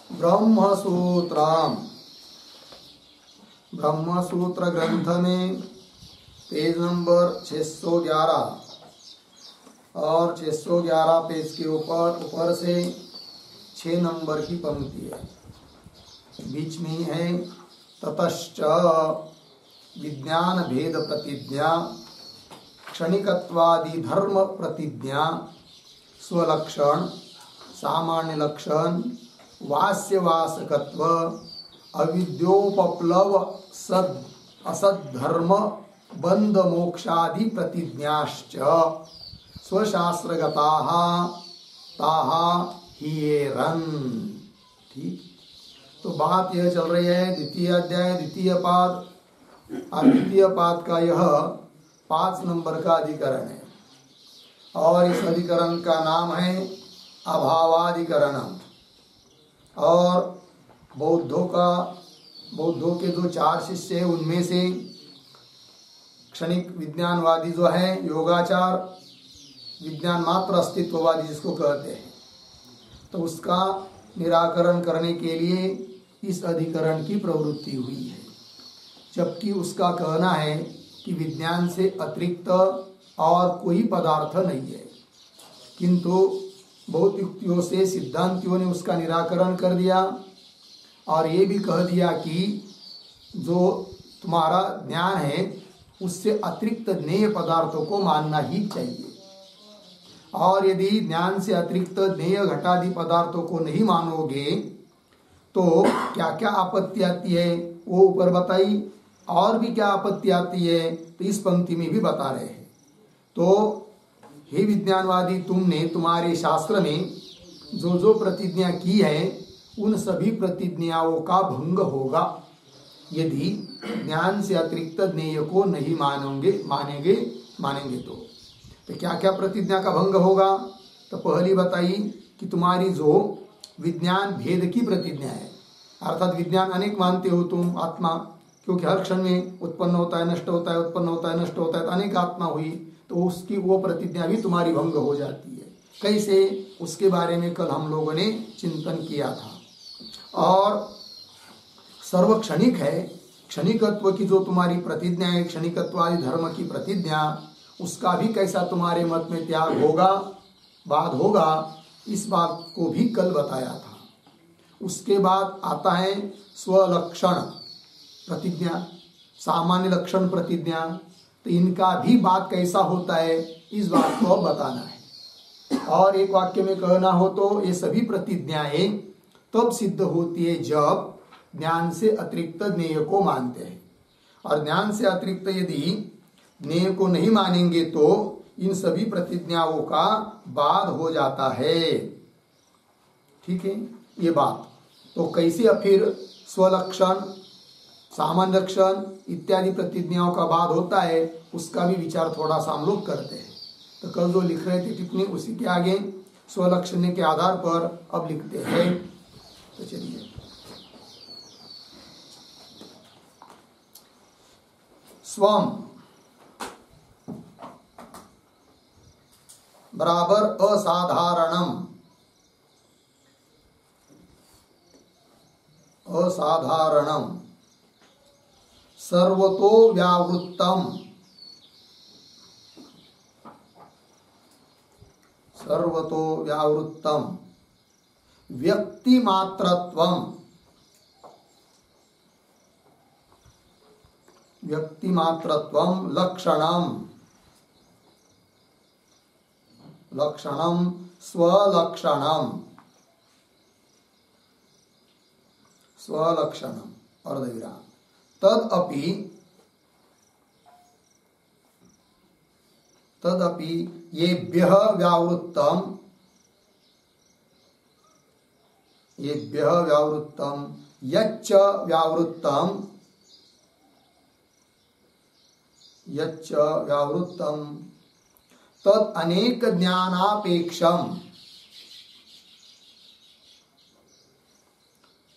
ब्रह्मसूत्रम, ब्रह्मसूत्र ग्रंथ में page number 611 और 611 पेज के ऊपर से 6 नंबर की पंक्ति है, बीच में है ततश्च विज्ञान भेद प्रतिज्ञा क्षणिकत्वादि धर्म प्रतिज्ञा स्वलक्षण सामान्य लक्षण वास्यवासकत्व अविद्योपप्लव सद असद धर्म बंध मोक्षादि प्रतिज्ञाश्च स्वशास्त्रगताः ताः हीयेरन्। ठीक, तो बात यह चल रही है द्वितीय अध्याय द्वितीय पाद, और द्वितीय पाद का यह 5 नंबर का अधिकरण है और इस अधिकरण का नाम है अभावाधिकरण। और बौद्धों के जो 4 शिष्य हैं उनमें से क्षणिक विज्ञानवादी जो है योगाचार, विज्ञान मात्र अस्तित्ववादी जिसको कहते हैं, तो उसका निराकरण करने के लिए इस अधिकरण की प्रवृत्ति हुई है। जबकि उसका कहना है कि विज्ञान से अतिरिक्त और कोई पदार्थ नहीं है, किंतु बहुत युक्तियों से सिद्धांतियों ने उसका निराकरण कर दिया और ये भी कह दिया कि जो तुम्हारा ज्ञान है उससे अतिरिक्त ज्ञेय पदार्थों को मानना ही चाहिए, और यदि ज्ञान से अतिरिक्त ज्ञेय घटादि पदार्थों को नहीं मानोगे तो क्या क्या आपत्ति आती है वो ऊपर बताई, और भी क्या आपत्ति आती है तो इस पंक्ति में भी बता रहे हैं। तो हे विज्ञानवादी, तुमने तुम्हारे शास्त्र में जो जो प्रतिज्ञा की है उन सभी प्रतिज्ञाओं का भंग होगा यदि ज्ञान से अतिरिक्त ज्ञेय को नहीं मानेंगे तो क्या क्या प्रतिज्ञा का भंग होगा? तो पहली बताई कि तुम्हारी जो विज्ञान भेद की प्रतिज्ञा है, अर्थात विज्ञान अनेक मानते हो तुम आत्मा, क्योंकि हर क्षण में उत्पन्न होता है नष्ट होता है, उत्पन्न होता है नष्ट होता है, तो अनेक आत्मा हुई, तो उसकी वो प्रतिज्ञा भी तुम्हारी भंग हो जाती है। कैसे? उसके बारे में कल हम लोगों ने चिंतन किया था। और सर्व क्षणिक है, क्षणिकत्व की जो तुम्हारी प्रतिज्ञा है, क्षणिकत्वादि धर्म की प्रतिज्ञा, उसका भी कैसा तुम्हारे मत में त्याग होगा, बाद होगा, इस बात को भी कल बताया था। उसके बाद आता है स्वलक्षण प्रतिज्ञा, सामान्य लक्षण प्रतिज्ञा, तो इनका भी बात कैसा होता है इस बात को बताना है। और एक वाक्य में कहना हो तो ये सभी प्रतिज्ञाएं तब सिद्ध होती है जब ज्ञान से अतिरिक्त ज्ञेय को मानते हैं, और ज्ञान से अतिरिक्त यदि ज्ञेय को नहीं मानेंगे तो इन सभी प्रतिज्ञाओं का बाद हो जाता है। ठीक है, ये बात तो कैसे फिर स्वलक्षण सामान्य लक्षण इत्यादि प्रतिज्ञाओं का बाद होता है उसका भी विचार थोड़ा सा हम लोग करते हैं। तो कल जो लिख रहे थे टिप्पणी उसी के आगे स्वलक्षण के आधार पर अब लिखते हैं। तो चलिए, स्वम बराबर असाधारणम, असाधारणम सर्वतो व्यावृत्तम, सर्वतो व्यावृत्तम व्यक्तिमात्रत्वम, व्यक्तिमात्रत्वम लक्षणम, लक्षणम स्वलक्षणम, स्वलक्षणम अर्धविराम तदपि, तदपि येभ्यः व्यावृत्तम, येभ्यः व्यावृत्तम यच्च व्यावृत्तम, यच्च व्यावृत्तम तद अनेक ज्ञानापेक्षम,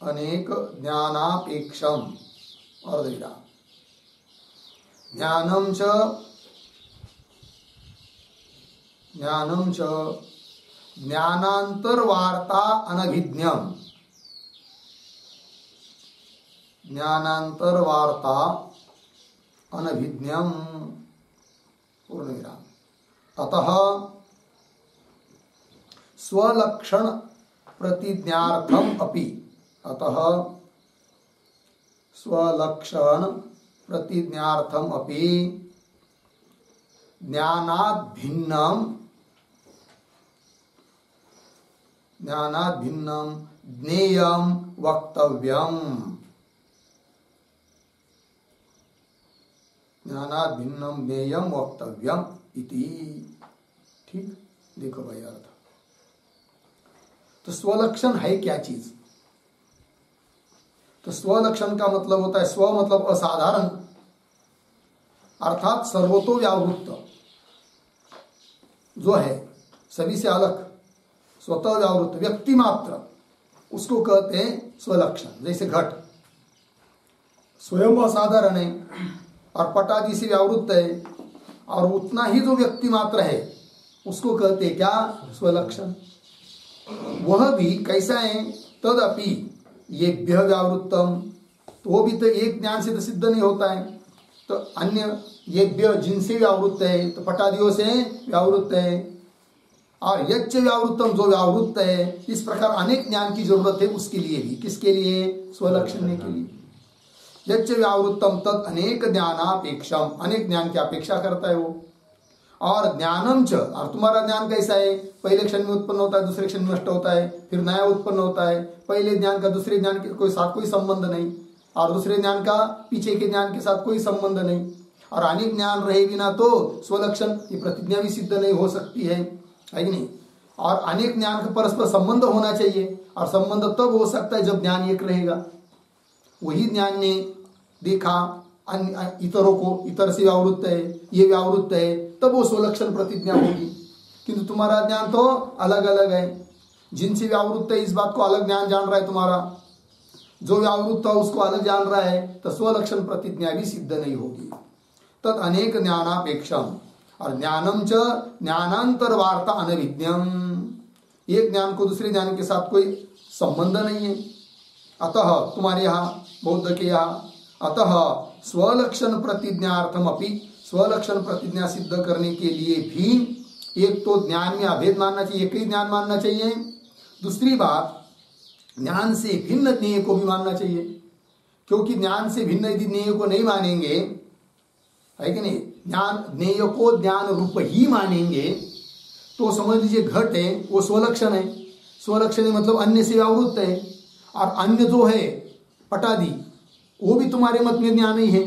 अनेक ज्ञानापेक्षम अर्धविराम ज्ञानम च, ज्ञानम च ज्ञानांतरवार्ता अनभिज्ञम, ज्ञानांतर वार्ता अनभिज्ञम पूर्ण विराम। अतः स्वलक्षण प्रतिज्ञार्थम अपि, अतः स्वलक्षण प्रतिज्ञार्थम अपि ज्ञानात् भिन्नम ज्ञेयम वक्तव्यम, ज्ञानात् भिन्नम ज्ञेयम वक्तव्यम इति। ठीक, देखो भाई अर्थ। तो स्वलक्षण है क्या चीज? तो स्वलक्षण का मतलब होता है, स्व मतलब असाधारण, अर्थात सर्वतो व्यावृत्त, जो है सभी से अलग, स्वतः व्यावृत्त, व्यक्ति मात्र, उसको कहते हैं स्वलक्षण। जैसे घट स्वयं असाधारण है और पट आदि से व्यावृत्त है, और उतना ही जो व्यक्ति मात्र है उसको कहते हैं क्या? स्वलक्षण। वह भी कैसा है? तदपि ये व्यावृत्तम, तो वो भी तो एक ज्ञान से तो सिद्ध नहीं होता है। तो अन्य ये जिनसे व्यावृत्त है, तो पटादियों से व्यावृत्त है, और यच्च व्यावृत्तम, जो व्यावृत्त है। इस प्रकार अनेक ज्ञान की जरूरत है उसके लिए भी। किसके लिए? स्वलक्षण के लिए। यच्च व्यावृत्तम तद अनेक ज्ञानापेक्षम, अनेक ज्ञान की अपेक्षा करता है वो। और ज्ञानम च, और तुम्हारा ज्ञान कैसा है? पहले क्षण में उत्पन्न होता है, दूसरे क्षण में नष्ट होता है, फिर नया उत्पन्न होता है। पहले ज्ञान का दूसरे ज्ञान के साथ कोई संबंध नहीं, और दूसरे ज्ञान का पीछे के ज्ञान के साथ कोई संबंध नहीं। और अनेक ज्ञान रहे बिना तो स्वलक्षण की प्रतिज्ञा भी सिद्ध नहीं हो सकती है कि नहीं? और अनेक ज्ञान का परस्पर संबंध होना चाहिए, और संबंध तब हो सकता है जब ज्ञान एक रहेगा। वही ज्ञान ने देखा अन्य इतरों को, इतर से व्यावृत्त है, ये व्यावृत्त है, तब वो स्वलक्षण प्रतिज्ञा होगी। किंतु तुम्हारा ज्ञान तो अलग अलग है। जिनसे व्यावृत्त है इस बात को अलग ज्ञान जान रहा है तुम्हारा, जो व्यावृत्त है उसको अलग जान रहा है, तो स्वलक्षण प्रतिज्ञा भी सिद्ध नहीं होगी। तत् अनेक ज्ञानापेक्षम, और ज्ञानम च ज्ञानांतर वार्ता अनभिज्ञम, एक ज्ञान को दूसरे ज्ञान के साथ कोई संबंध नहीं है। अतः तुम्हारे यहाँ बौद्ध के यहाँ, अतः स्वलक्षण प्रतिज्ञार्थम अपि, स्वलक्षण प्रतिज्ञा सिद्ध करने के लिए भी एक तो ज्ञान में अभेद मानना चाहिए, एक ही ज्ञान मानना चाहिए। दूसरी बात, ज्ञान से भिन्न ज्ञेय को भी मानना चाहिए, क्योंकि ज्ञान से भिन्न यदि ज्ञेय को नहीं मानेंगे, है कि नहीं, ज्ञान ज्ञेय को ज्ञान रूप ही मानेंगे, तो समझ लीजिए घट है वो स्वलक्षण है। स्वलक्षण है मतलब अन्य से व्यावृत्त है, और अन्य जो है पटादि वो भी तुम्हारे मत में ज्ञान ही है।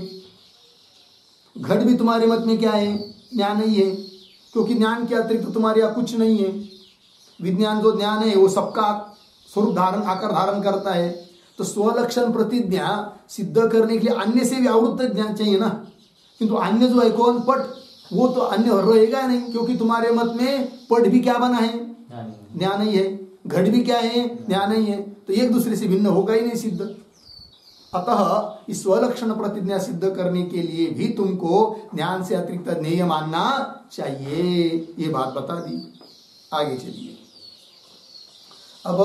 घट भी तुम्हारे मत में क्या है? ज्ञान ही है, क्योंकि ज्ञान के अतिरिक्त तो तुम्हारे यहाँ कुछ नहीं है। विज्ञान जो ज्ञान है वो सबका स्वरूप धारण, आकार धारण करता है। तो स्वलक्षण प्रतिज्ञा सिद्ध करने के लिए अन्य से व्यावृत्त ज्ञान चाहिए ना, किंतु अन्य जो है कौन? पट, वो तो अन्य रहेगा नहीं, क्योंकि तुम्हारे मत में पट भी क्या बना है? ज्ञान ही है। घट भी क्या है? ज्ञान ही है। तो एक दूसरे से भिन्न होगा ही नहीं सिद्ध। अतः इस स्वलक्षण प्रतिज्ञा सिद्ध करने के लिए भी तुमको ज्ञान से अतिरिक्त ज्ञेय मानना चाहिए। ये बात बता दी। आगे चलिए, अब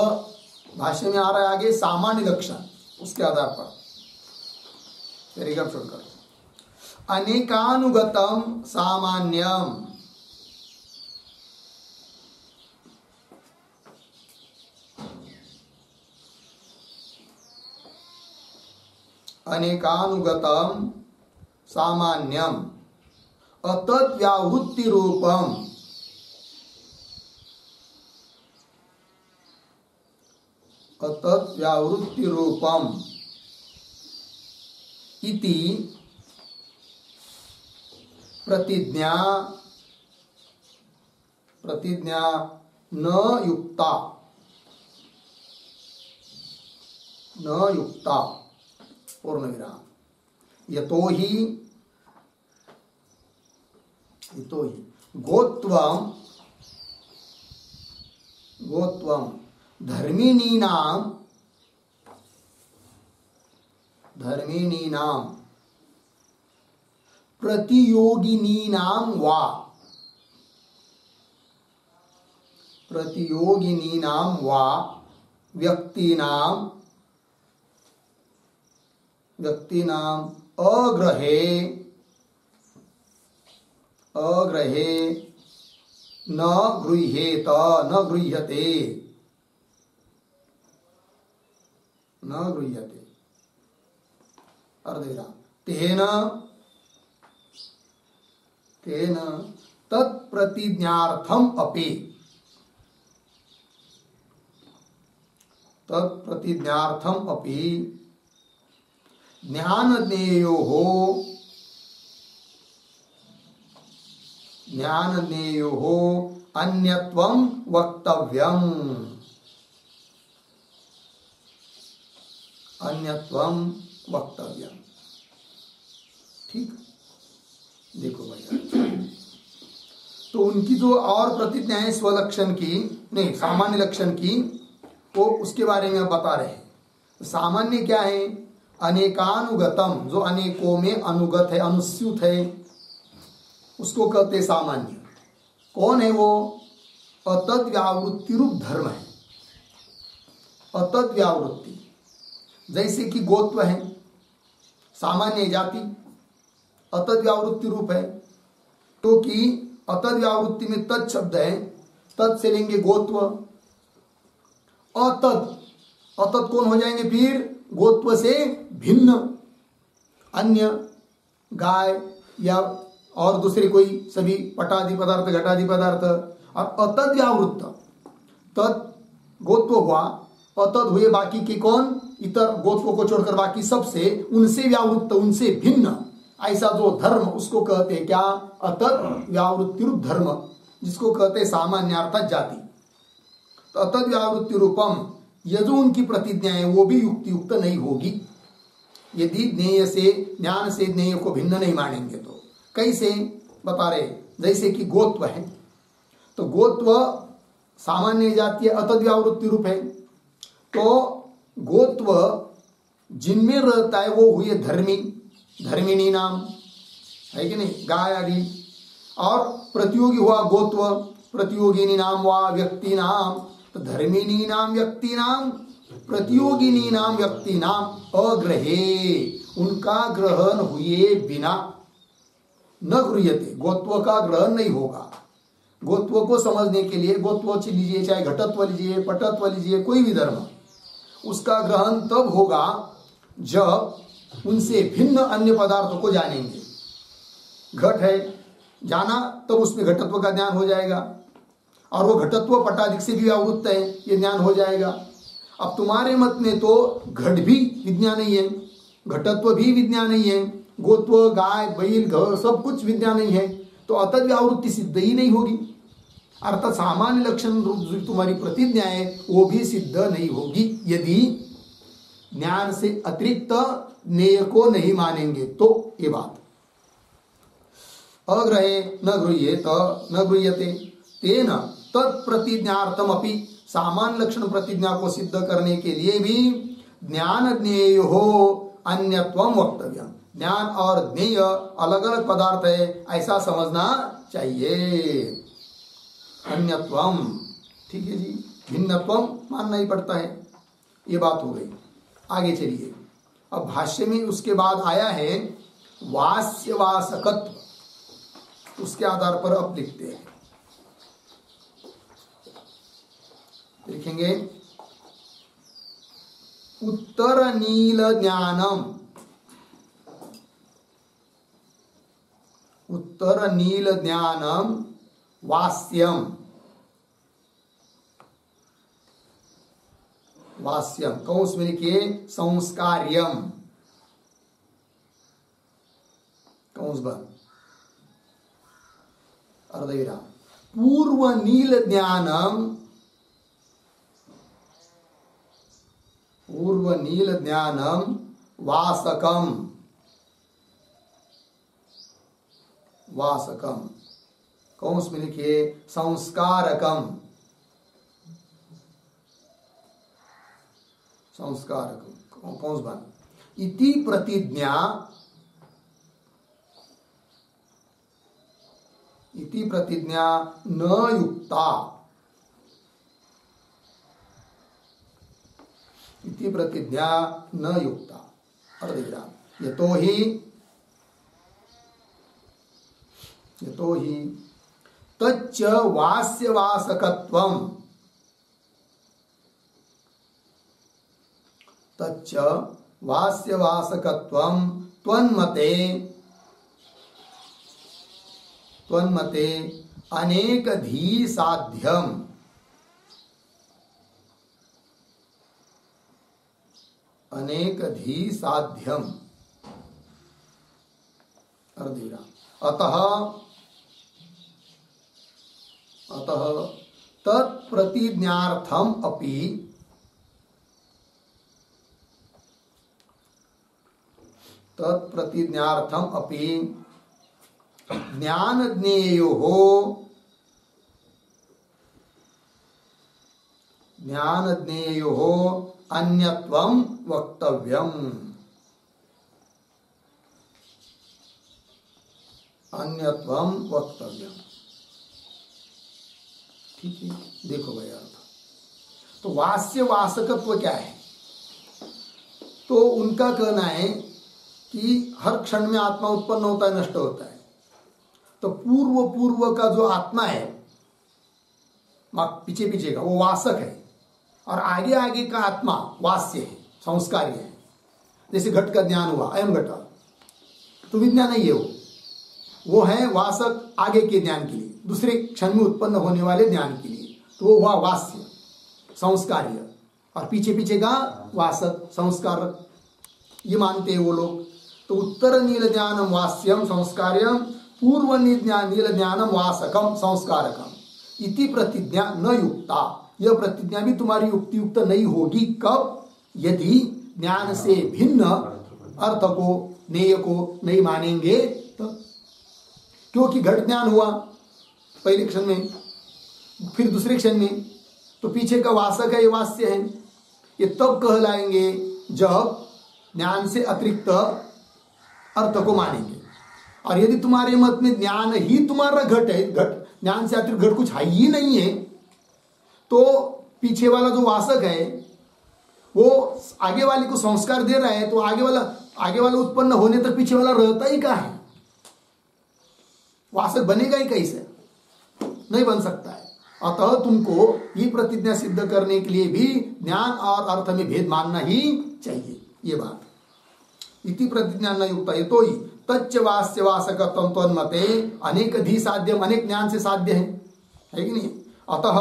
भाष्य में आ रहा है आगे सामान्य लक्षण, उसके आधार पर छोड़कर अनेकानुगतम सामान्यम, अनेकानुगतम सामान्यम अतद्व्यावृत्ति रूपम, अतद्व्यावृत्ति रूपम इति प्रतिज्ञा, प्रतिज्ञा न युक्ता, न युक्ता पूर्ण विराम। यतो ही गोत्वम, गोत्वम धर्मिणीनाम, धर्मिणीनाम प्रतियोगिनीनाम वा, प्रतियोगिनीनाम वा व्यक्तीनाम व्यक्तीनाम अग्रहे न गृह्येत न गृह्यते अर्धविराम तेन तत्प्रतिज्ञार्थम अपि ज्ञानज्ञेयोः अन्यत्वं वक्तव्यम्। ठीक, देखो भैया, तो उनकी जो और प्रतिज्ञाएं स्वलक्षण की नहीं सामान्य लक्षण की, वो उसके बारे में बता रहे हैं। सामान्य क्या है? अनेकानुगतम, जो अनेकों में अनुगत है, अनुस्यूत है, उसको कहते सामान्य। कौन है वो? अतद व्यावृत्ति रूप धर्म है। अतद व्यावृत्ति, जैसे कि गोत्व है, सामान्य जाति अतद व्यावृत्ति रूप है, तो कि अतद व्यावृत्ति में तत् शब्द है, तत् से लेंगे गोत्व। अतत कौन हो जाएंगे फिर? गोत्व से भिन्न, अन्य, गाय या और दूसरे कोई सभी पटादि पदार्थ, घटादि पदार्थ। और अतद व्यावृत्त, तत् गोत्व हुआ, अतद हुए बाकी के कौन? इतर गोत्व को छोड़कर बाकी सबसे, उनसे व्यावृत्त, उनसे भिन्न, ऐसा जो धर्म, उसको कहते हैं क्या? अतद व्यावृत्ति रूप धर्म, जिसको कहते हैं सामान्य अर्थात जाति। तो अतद व्यावृत्ति रूपम, ये जो उनकी प्रतिज्ञा है वो भी युक्त नहीं होगी यदि ज्ञेय से, ज्ञान से ज्ञेय को भिन्न नहीं मानेंगे तो। कैसे बता रहे? जैसे कि गोत्व है, तो गोत्व सामान्य जातीय अतद व्यावृत्ति रूप है, तो गोत्व जिनमें रहता है वो हुए धर्मी, धर्मिणी नाम है कि नहीं, गाय आदि। और प्रतियोगी हुआ गोत्व, प्रतियोगिनी नाम वा व्यक्ति नाम। तो धर्मिणी नाम व्यक्ति नाम, प्रतियोगिनी नाम व्यक्ति नाम अग्रहे, उनका ग्रहण हुए बिना न गृह्यते, गोत्व का ग्रहण नहीं होगा। गोत्व को समझने के लिए गोत्व लीजिए, चाहे घटत्व लीजिए, पटत्व लीजिए, कोई भी धर्म, उसका ग्रहण तब होगा जब उनसे भिन्न अन्य पदार्थों को जानेंगे। घट है, जाना तब उसमें घटत्व का ज्ञान हो जाएगा, और वो घटत्व पटादिक से भी व्यावृत्त है, ये ज्ञान हो जाएगा। अब तुम्हारे मत में तो घट भी विज्ञान ही है, घटत्व भी विज्ञान ही है, गोत्व, गाय, बैल, घर सब कुछ विज्ञान ही है, तो अतद व्यावृत्ति सिद्ध ही नहीं होगी। अर्थात सामान्य लक्षण रूप जो तुम्हारी प्रतिज्ञा है वो भी सिद्ध नहीं होगी यदि ज्ञान से अतिरिक्त ज्ञेय को नहीं मानेंगे तो। ये बात अग्रहे न गृह्येत न गृह्यते तेन तत्प्रतिज्ञार्थम अपि, सामान्य लक्षण प्रतिज्ञा को सिद्ध करने के लिए भी ज्ञान ज्ञेयो अन्यत्वम वक्तव्यम, ज्ञान और ज्ञेय अलग अलग पदार्थ है ऐसा समझना चाहिए। अन्यत्वम, ठीक है जी, भिन्नत्वम मानना ही पड़ता है। ये बात हो गई। आगे चलिए, अब भाष्य में उसके बाद आया है वास्यवासकत्व, उसके आधार पर अब लिखते हैं, लिखेंगे उत्तर नील ज्ञानम, उत्तर नील ज्ञानम वास्यम, वास्यम कौंस में लिखिए संस्कार्यम, कौंस बन अर्धविराम, पूर्व नील ज्ञानम, पूर्व नील ज्ञानम वासकम, वासकम कौंस में लिखिए संस्कारकम, संस्कारकम कौंस बन इति प्रतिज्ञा, इति प्रतिज्ञा न युक्ता, इति प्रतिज्ञा न युक्ता, अर्धविराम। यतो ही तच्च वास्यवासकत्वम, तच्च वास्यवासकत्वम त्वन्मते अनेकधी साध्यम, अनेकधी साध्यम। अर्धविराम। अतः तत्प्रतिज्ञार्थम अपि ज्ञानज्ञेयोः अन्यत्वं वक्तव्यम्, अन्यत्वं वक्तव्यम्। ठीक है, देखो भाई अर्थ। तो वास्य वासकत्व क्या है? तो उनका कहना है कि हर क्षण में आत्मा उत्पन्न होता है, नष्ट होता है। तो पूर्व का जो आत्मा है, पीछे पीछे का, वो वासक है, और आगे आगे का आत्मा वास्य है, संस्कारी है। जैसे घट का ज्ञान हुआ, अयम घट, तो विज्ञान नहीं है वो है वासक आगे के ज्ञान के लिए, दूसरे क्षण में उत्पन्न होने वाले ज्ञान के लिए। तो वो हुआ वास्य, संस्कार्य, और पीछे पीछे का वासक, संस्कार, ये मानते हैं वो लोग। तो उत्तर नील ज्ञानम वास्यम संस्कार्यम, पूर्व नील ज्ञानम वासकम संस्कारकम इति प्रतिज्ञा न युक्ता। यह प्रतिज्ञा भी तुम्हारी युक्तियुक्त नहीं होगी। कब? यदि ज्ञान से भिन्न अर्थ को, नेय को नहीं मानेंगे तो। क्योंकि घट ज्ञान हुआ पहले क्षण में, फिर दूसरे क्षण में, तो पीछे का वासक है, ये वास्य है। ये तब कहलाएंगे जब ज्ञान से अतिरिक्त अर्थ को मानेंगे। और यदि तुम्हारे मत में ज्ञान ही तुम्हारा घट है, घट ज्ञान से अतिरिक्त घट कुछ है ही नहीं है, तो पीछे वाला जो वासक है वो आगे वाले को संस्कार दे रहा है, तो आगे वाला उत्पन्न होने तक पीछे वाला रहता ही कहाँ है? वासक बनेगा ही कैसे? नहीं बन सकता है। अतः तुमको ये प्रतिज्ञा सिद्ध करने के लिए भी ज्ञान और अर्थ में भेद मानना ही चाहिए। ये बात इति प्रतिज्ञा न युक्त है। तो ही तच्च वास्य वासकत्वं त्वन्मते अनेकधी साध्यम, अनेक ज्ञान से साध्य है कि नहीं? अतः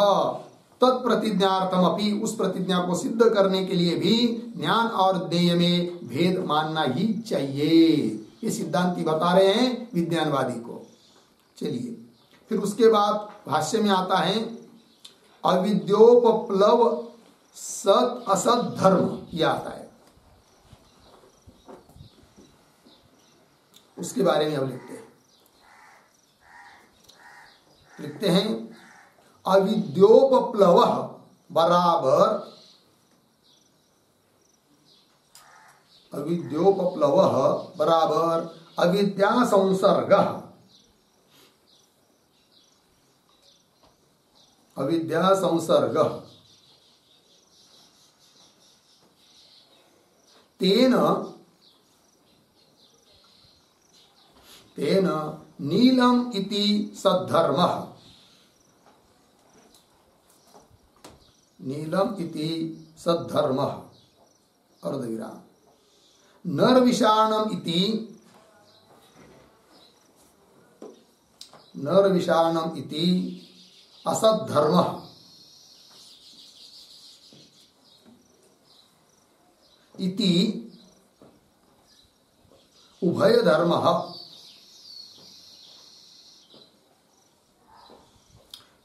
तत्प्रतिज्ञार्थम अपि, उस प्रतिज्ञा को सिद्ध करने के लिए भी ज्ञान और ज्ञेय में भेद मानना ही चाहिए। ये सिद्धांती बता रहे हैं विज्ञानवादी को। चलिए फिर उसके बाद भाष्य में आता है अविद्योपप्लव सत असत धर्म, यह आता है। उसके बारे में हम लिखते हैं अविद्योपप्लव बराबर, अविद्योपप्लव बराबर अविद्या संसर्ग, अविद्या संसर्ग तेन नीलम इति सद्धर्म, नीलम इति सद्धर्म अर्धविराम। नरविषाणम इति असद्धर्म इति उभय धर्म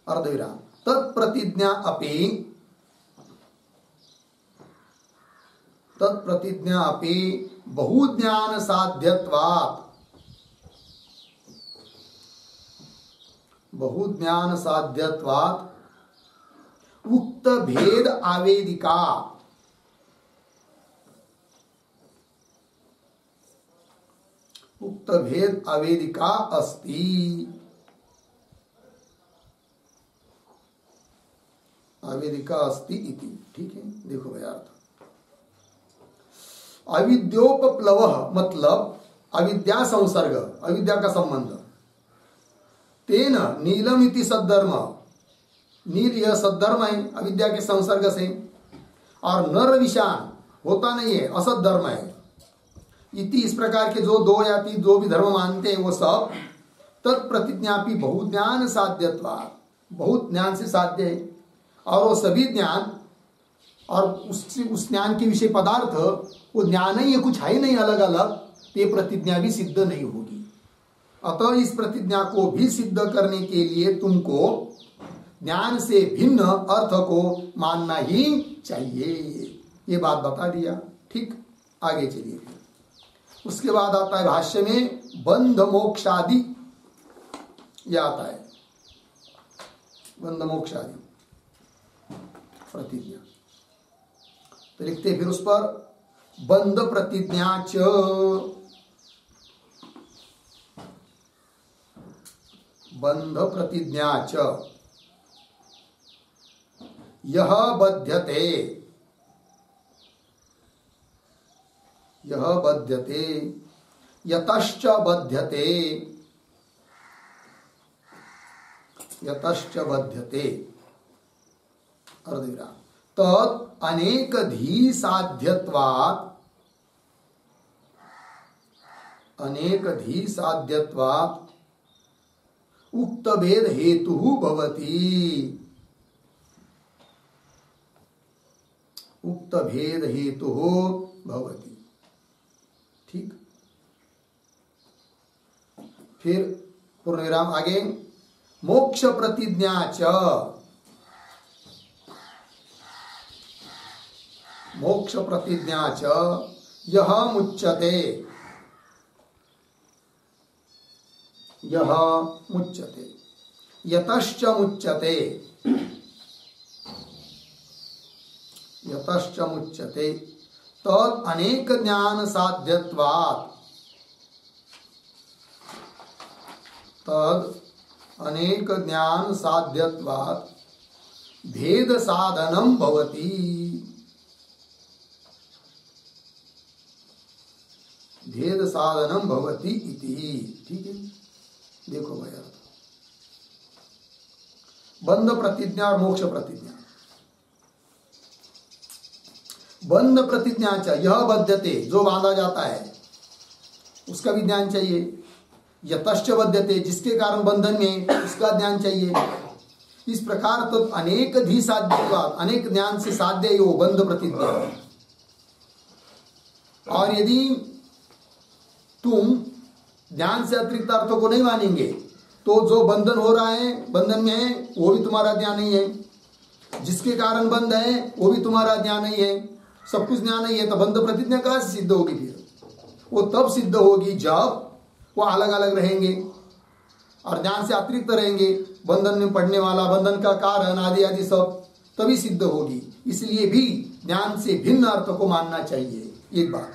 अर्धविराम। तत्प्रतिज्ञा अपि बहुज्ञान साध्यत्वात्, बहुज्ञान साध्यत्वात् उक्त भेद आवेदिका, उक्त भेद आवेदिका अस्ति, आवेदिका अस्ति इति। ठीक है, देखो भाई अर्थ। अविद्योपप्लव मतलब अविद्या संसर्ग, अविद्या का संबंध। तेन नीलम इति सद्धर्म, नील यह सद्धर्म है अविद्या के संसर्ग से, और नर विषान होता नहीं है, असत धर्म है। इति इस प्रकार के जो दो या तीन जो भी धर्म मानते हैं वो सब तत्प्रतिज्ञापि बहुज्ञान साध्यत्वा, बहुत ज्ञान से साध्य है। और वो सभी ज्ञान और उस ज्ञान के विषय पदार्थ वो ज्ञान ही है, कुछ है ही नहीं अलग अलग, ये प्रतिज्ञा भी सिद्ध नहीं होगी। अतः इस प्रतिज्ञा को भी सिद्ध करने के लिए तुमको ज्ञान से भिन्न अर्थ को मानना ही चाहिए, ये बात बता दिया। ठीक, आगे चलिए। उसके बाद आता है भाष्य में बंध मोक्षादि, यह आता है बंध मोक्षादि प्रतिज्ञा। तो लिखते फिर उस पर बंध प्रतिज्ञा च, बंध प्रतिज्ञा च यह बध्यते, यह बध्यते, यतश्च बध्यते, यतश्च बध्यते, अर्धविराम, तत् अनेकधी साध्यत्वात्, अनेकधी साध्यत्वात् उक्त भेद हेतु भवति, उक्त भेद हेतु भवति। ठीक, फिर पूर्णविराम आगे मोक्ष प्रतिज्ञा च, मोक्ष प्रतिज्ञा च यह मुच्यते, यह मुच्यते, यतश्च मुच्यते, यतश्च मुच्यते, तद अनेक ज्ञान साध्यत्वात्, तद अनेक ज्ञान साध्यत्वात् भेद साधनम भवति, भेद साधनम भवति इति। ठीक है, देखो भैया, बंध प्रतिज्ञा और मोक्ष प्रतिज्ञा। बंध प्रतिज्ञा चाहिए, यह बध्यते, जो बांधा जाता है उसका भी ज्ञान चाहिए। यतश्च बध्यते, जिसके कारण बंधन में, उसका ज्ञान चाहिए। इस प्रकार तो अनेक धी साध्य, अनेक ज्ञान से साध्य है वो बंध प्रतिज्ञा। और यदि तुम ज्ञान से अतिरिक्त अर्थों को नहीं मानेंगे तो जो बंधन हो रहा है, बंधन में है, वो भी तुम्हारा ज्ञान नहीं है। जिसके कारण बंध है वो भी तुम्हारा ज्ञान नहीं है, सब कुछ ज्ञान नहीं है। तो बंध प्रतिज्ञा कहाँ से सिद्ध होगी? फिर वो तब सिद्ध होगी जब वो अलग अलग रहेंगे और ज्ञान से अतिरिक्त रहेंगे। बंधन में पड़ने वाला, बंधन का कारण आदि आदि सब तभी सिद्ध होगी। इसलिए भी ज्ञान से भिन्न अर्थ को मानना चाहिए, एक बात।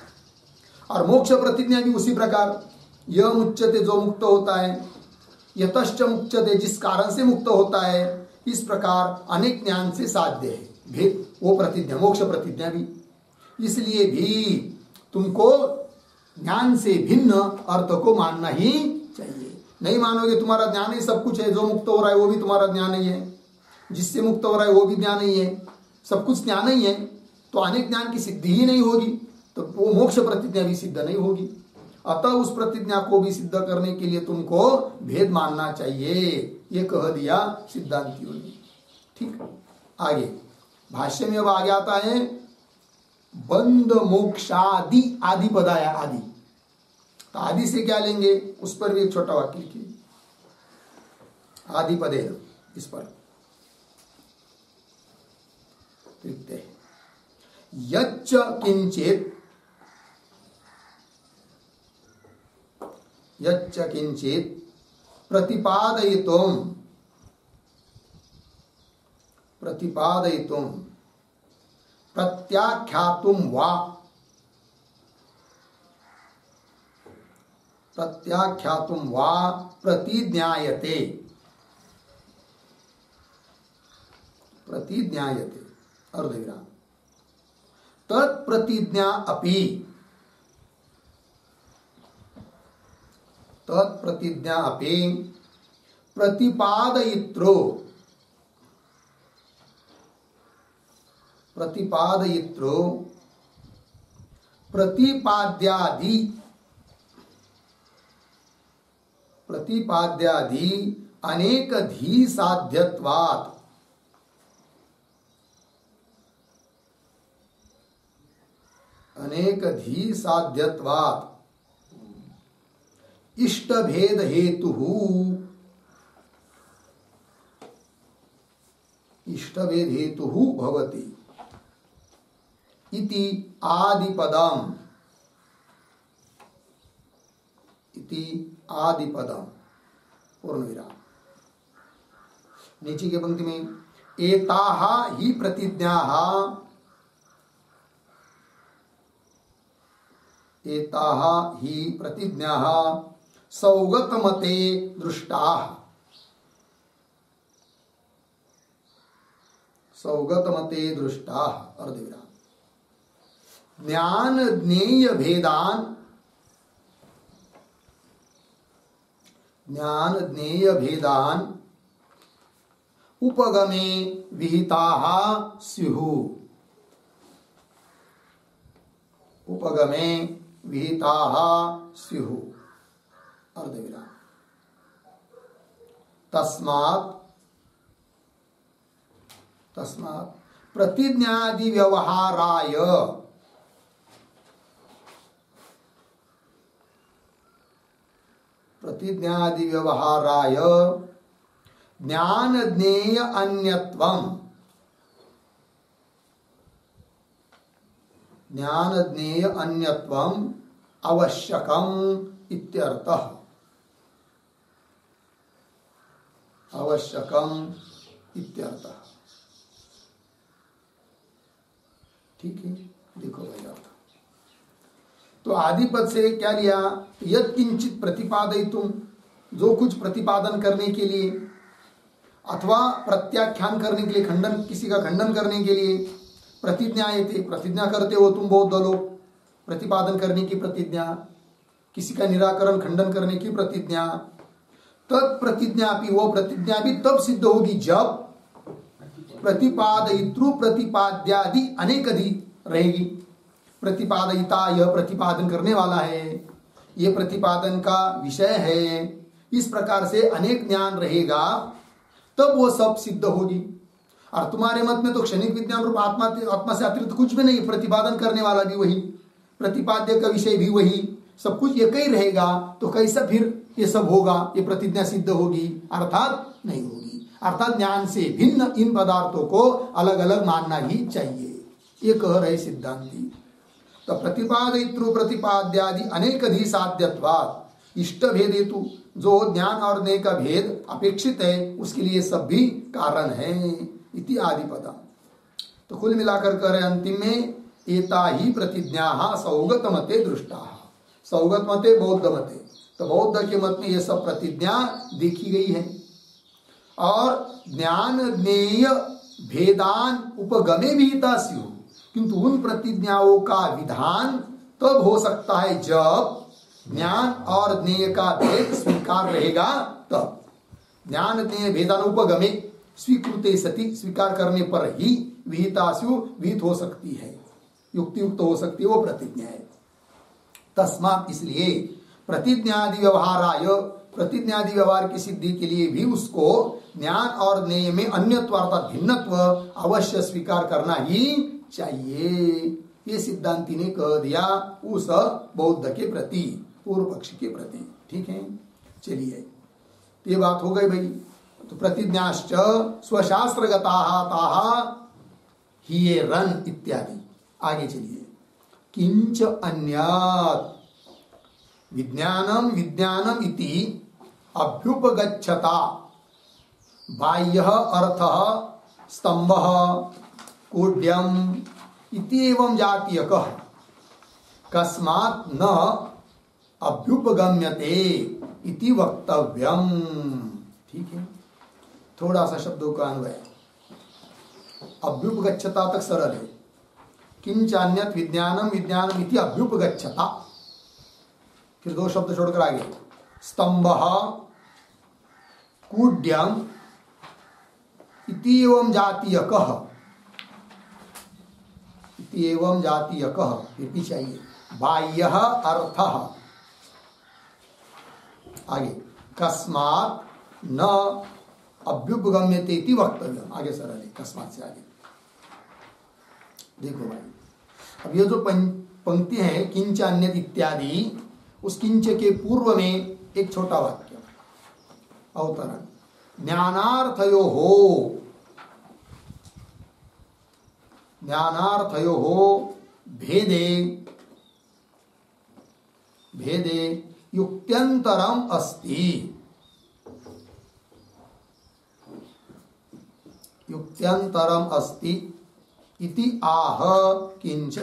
और मोक्ष प्रतिज्ञा भी उसी प्रकार, यह मुच्यते, जो मुक्त होता है, यतश्च मुच्यते, जिस कारण से मुक्त होता है। इस प्रकार अनेक ज्ञान से साध्य है भेद, वो प्रतिज्ञा, मोक्ष प्रतिज्ञा भी। इसलिए भी तुमको ज्ञान से भिन्न अर्थ को मानना ही चाहिए। नहीं मानोगे, तुम्हारा ज्ञान ही सब कुछ है, जो मुक्त हो रहा है वो भी तुम्हारा ज्ञान ही है, जिससे मुक्त हो रहा है वो भी ज्ञान ही है, सब कुछ ज्ञान ही है, तो अनेक ज्ञान की सिद्धि ही नहीं होगी, तो वो मोक्ष प्रतिज्ञा भी सिद्ध नहीं होगी। अतः उस प्रतिज्ञा को भी सिद्ध करने के लिए तुमको भेद मानना चाहिए, ये कह दिया सिद्धांतियों ने। ठीक, आगे भाष्य में अब आगे आता है बंध मोक्षादि, आदि पद आया, आदि। तो आदि से क्या लेंगे, उस पर भी एक छोटा वाक्य लिखिए, आदि पदे, इस पर लिखते हैं यच्च किंचित, यच्च किंचित प्रतिपादयितुम, प्रतिपादयितुम प्रत्याख्यातुम वा, प्रत्याख्यातुम वा प्रतिज्ञायते, प्रतिज्ञायते, अर्धविराम, तत्प्रतिज्ञा अपि, तत्प्रतिज्ञा अपि प्रतिपादयित्रो प्रतिपाद्यादि अनेकधी साध्यत्वात् इष्टभेद हेतुः भवति इति आदिपदम् पूर्ण विराम। नीचे के पंक्ति में एताः ही प्रतिज्ञाः सौगतमते दृष्टाः अर्धविराम। ज्ञान ज्ञेय भेदान उपगमे विहिताः स्युः अर्धविराम। तस्मात् प्रतिज्ञादि व्यवहाराय ज्ञान ज्ञेय अन्यत्वम् आवश्यकम् इत्यर्थः। ठीक है, देखो भाई अर्थ। तो आदिपद से क्या लिया? यत् किंचित प्रतिपादयितुम, जो कुछ प्रतिपादन करने के लिए, अथवा प्रत्याख्यान करने के लिए, खंडन, किसी का खंडन करने के लिए, प्रतिज्ञायते, प्रतिज्ञा करते हो तुम बौद्ध लोग, प्रतिपादन करने की प्रतिज्ञा, किसी का निराकरण खंडन करने की प्रतिज्ञा। तत्प्रतिज्ञा भी, वो प्रतिज्ञा भी तब सिद्ध होगी जब प्रतिपादयितृ प्रतिपाद्यादि अनेकधी रहेगी। प्रतिपादयिता, यह प्रतिपादन करने वाला है, यह प्रतिपादन का विषय है, इस प्रकार से अनेक ज्ञान रहेगा, तब वो सब सिद्ध होगी। और तुम्हारे मत में तो क्षणिक विज्ञान रूप आत्मा से अतिरिक्त कुछ भी नहीं, प्रतिपादन करने वाला भी वही, प्रतिपाद्य का विषय भी वही, सब कुछ एक ही रहेगा, तो कैसा फिर ये सब होगा, ये प्रतिज्ञा सिद्ध होगी? अर्थात नहीं होगी। अर्थात ज्ञान से भिन्न इन पदार्थों को अलग अलग मानना ही चाहिए, ये कह रहे सिद्धांती। तो प्रतिपादयितृ प्रतिपाद्यादि अनेकधी साध्यत्वात् इष्ट भेद हेतु, जो ज्ञान और ज्ञेय का भेद अपेक्षित है, उसके लिए सब भी कारण है, इति आदिपदम्। तो कुल मिलाकर कह रहे अंतिम में एता ही प्रतिज्ञा सौगत मते दृष्टा। सौगत मते बौद्ध मते, तो बौद्ध के मत में ये सब प्रतिज्ञा देखी गई है। और ज्ञान ज्ञेय भेदान उपगमे विहिता स्युः, किंतु उन प्रतिज्ञाओं का विधान तब हो सकता है जब ज्ञान और ज्ञेय का भेद स्वीकार रहेगा, तब ज्ञान ज्ञेय भेदानुपगमे स्वीकृते सति, स्वीकार करने पर ही विहिता स्युः, विहित हो सकती है, युक्ति युक्त हो सकती है वो प्रतिज्ञा है। तस्मात्, इसलिए प्रतिज्ञादि व्यवहाराय, प्रतिज्ञादि व्यवहार की सिद्धि के लिए भी उसको ज्ञान और ज्ञेय में अन्यत्व अर्थात भिन्नत्व अवश्य स्वीकार करना ही चाहिए। ये सिद्धांति ने कह दिया उस बौद्ध के प्रति, पूर्व पक्ष के प्रति। ठीक है, चलिए ये बात हो गई भाई। तो प्रतिज्ञाश्च स्वशास्त्रगताः ताः हीयेरन् इत्यादि। आगे चलिए, किंच अन्यात् विज्ञानम विज्ञानम इति अभ्युपगच्छता बाह्यः अर्थः स्तंभः कूड्यम इति एवं जातीयकः कस्मात् न अभ्युपगम्यते इति वक्तव्यम। ठीक है, थोड़ा सा शब्दों का अन्वय। अभ्युपगच्छता तक सरल है। किंचान्यत विज्ञानम विज्ञानम इति अभ्युपगच्छता, फिर दो शब्द छोड़कर आगे स्तंभः कूड्यम् इति एवं जातीयकः, इति एवं जातीयकः, फिर पीछे आइए, बाह्यः अर्थः, आगे कस्मात् न अभ्युपगम्यते इति वक्तव्यम्, आगे सर आगे कस्मात् से आगे देखो भाई। अब ये जो पंक्ति है किंच अन्यत इत्यादि, उस किंच के पूर्व में एक छोटा वाक्य अवतरण, ज्ञानार्थयोः, ज्ञानार्थयोः भेदे भेदे युक्त्यंतरम अस्ति, युक्त्यंतरम अस्ति इति आह किंच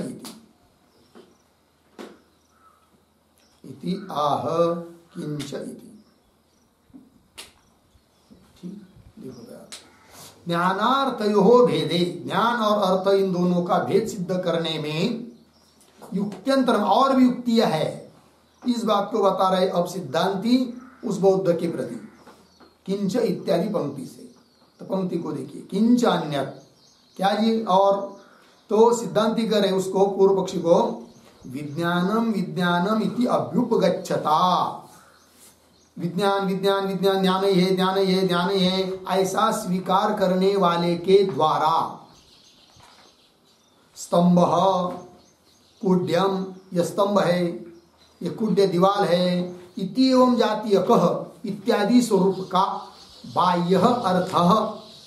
इति आह किंच इति। देखो ज्ञानार्थयोः भेदे, ज्ञान और अर्थ इन दोनों का भेद सिद्ध करने में युक्त्यंतरम, और भी युक्तियां है, इस बात को बता रहे अब सिद्धांती उस बौद्ध के प्रति किंच इत्यादि पंक्ति से। तो पंक्ति को देखिए, किंच अन्यत, क्या जी और, तो सिद्धांति करे उसको, पूर्व पक्षी को, विज्ञानम विज्ञानम इति अभ्युपगच्छता, विज्ञान विज्ञान विज्ञान ज्ञान ही है, ज्ञान ही है, ज्ञान ही है, ऐसा स्वीकार करने वाले के द्वारा स्तंभ कूड्यम, यह स्तंभ है, ये कूड्य दीवाल है, इति एवं जातीय कह इत्यादि स्वरूप का बाह्य अर्थ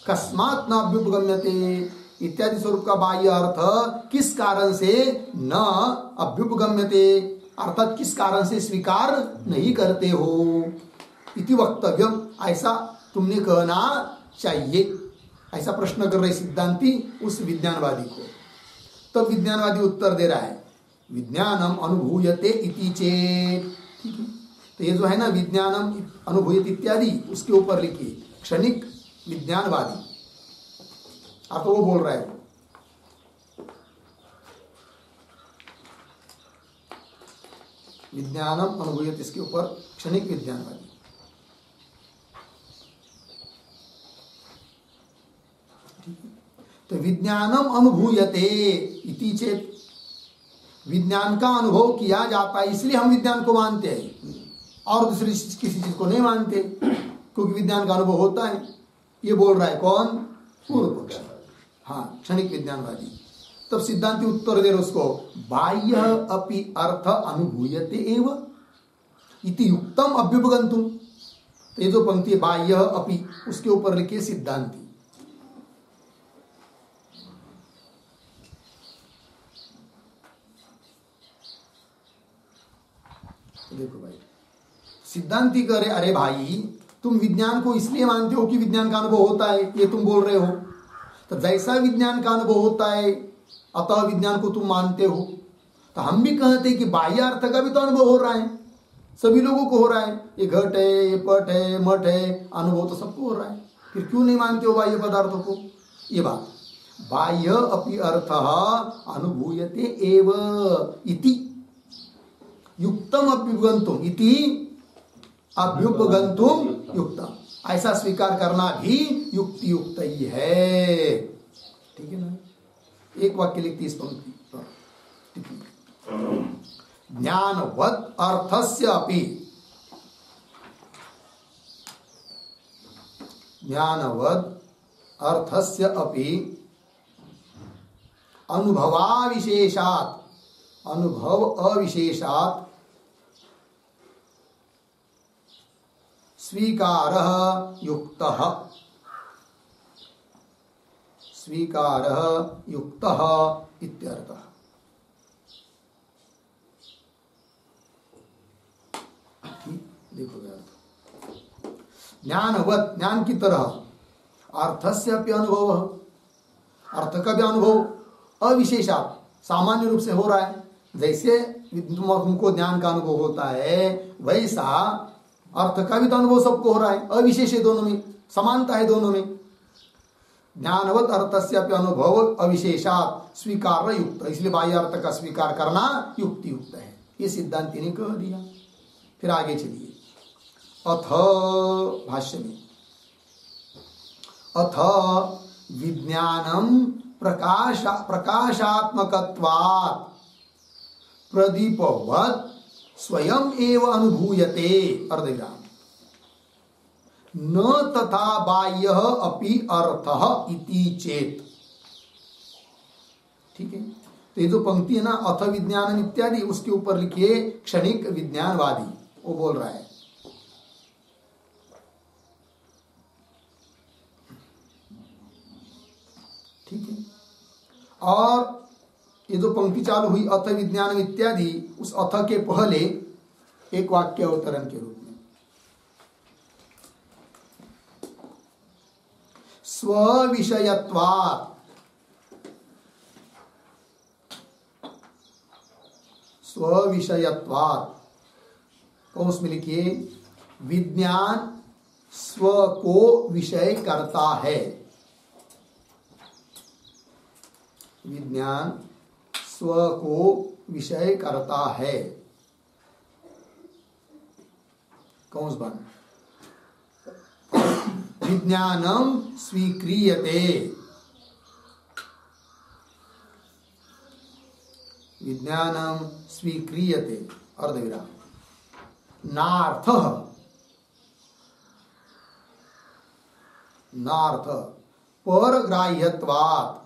कस्मात् न अभ्युपगम्यते, इत्यादि स्वरूप का बाह्य अर्थ किस कारण से न अभ्युपगम्यते, अर्थात किस कारण से स्वीकार नहीं करते हो, इति वक्तव्यम, ऐसा तुमने कहना चाहिए, ऐसा प्रश्न कर रहे सिद्धांती उस विज्ञानवादी को। तब विज्ञानवादी उत्तर दे रहा है, विज्ञानम अनुभूयते इति चेत, ठीक है। तो ये जो है ना विज्ञानम अनुभूयते इत्यादि, उसके ऊपर लिखिए क्षणिक विज्ञानवादी, आप तो वो बोल रहा है, विज्ञानम अनुभूयते, इसके ऊपर क्षणिक विज्ञानवादी। तो विज्ञानम अनुभूयते इति चेत, विज्ञान का अनुभव किया जाता है, इसलिए हम विज्ञान को मानते हैं और दूसरी किसी चीज को नहीं मानते, क्योंकि विज्ञान का अनुभव होता है। ये बोल रहा है कौन? पूर्व पक्ष, हाँ, क्षणिक विज्ञानवादी। तब सिद्धांति उत्तर दे रहे उसको, बाह्य अपि अर्थ अनुभूयते एव इति युक्तम अभ्युपगंतुम। तो ये जो पंक्ति है बाह्य अपि, उसके ऊपर लिखिए सिद्धांति, देखो भाई, सिद्धांति कह रहे अरे भाई तुम विज्ञान को इसलिए मानते हो कि विज्ञान का अनुभव होता है, ये तुम बोल रहे हो। तो जैसा विज्ञान का अनुभव होता है अतः विज्ञान को तुम मानते हो, तो हम भी कहते हैं कि बाह्य अर्थ का भी तो अनुभव हो रहा है, सभी लोगों को हो रहा है, ये घट है, ये पट है, मठ है, अनुभव तो सबको हो रहा है, फिर क्यों नहीं मानते हो बाह्य पदार्थों को? ये बात, बाह्य अपि अर्थ अनुभूयते एव इति युक्तम अभ्युपगंतुम इति अभ्युपगंतुम युक्तम, ऐसा स्वीकार करना भी युक्ति युक्त ही है, ठीक है ना। एक वाक्य लिखती इस पंक्ति पर, ज्ञानवत् अर्थस्य अपि, ज्ञानवत् अर्थस्य अपि अनुभवाविशेषात्, अनुभव अविशेषात् स्वीकारः युक्तः, स्वीकारः युक्तः इत्यर्थः। देखो ज्ञानवत्, ज्ञान की तरह, अर्थस्य अपि अनुभव, अर्थ का भी अनुभव अविशेषात्, सामान्य रूप से हो रहा है। जैसे तुमको ज्ञान का अनुभव होता है वैसा अर्थ का भी तो अनुभव सबको हो रहा है, अविशेष है, दोनों में समानता है, दोनों में। ज्ञानवत् अर्थस्य अपि अनुभव अविशेषात् स्वीकार युक्त, इसलिए बाह्य अर्थ का स्वीकार करना युक्ति युक्त है, ये सिद्धांति ने कह दिया। फिर आगे चलिए, अथ भाष्य में अथ विज्ञानम प्रकाशात्मकत्वात् प्रदीपवत् स्वयं एव अनुभूयते अर्धविराम न तथा बाह्यः अपि अर्थः इति चेत। ठीक है, तो ये जो पंक्ति है ना, अथ विज्ञानम इत्यादि, उसके ऊपर लिखिए क्षणिक विज्ञानवादी, वो बोल रहा है। ठीक है, और ये जो पंक्ति चालू हुई अथ विज्ञानम इत्यादि, उस अथ के पहले एक वाक्य अवतरण के रूप में स्वविषयत्वात्, स्वविषयत्वात् कौन उसमें लिखिए विज्ञान स्व को विषय करता है। विज्ञान स्व को विषय करता है। कौन बन विज्ञानम स्वीक्रियते, विज्ञानम स्वीक्रियते अर्धविराम नार्थ, नार्थ परग्राह्यत्वात्,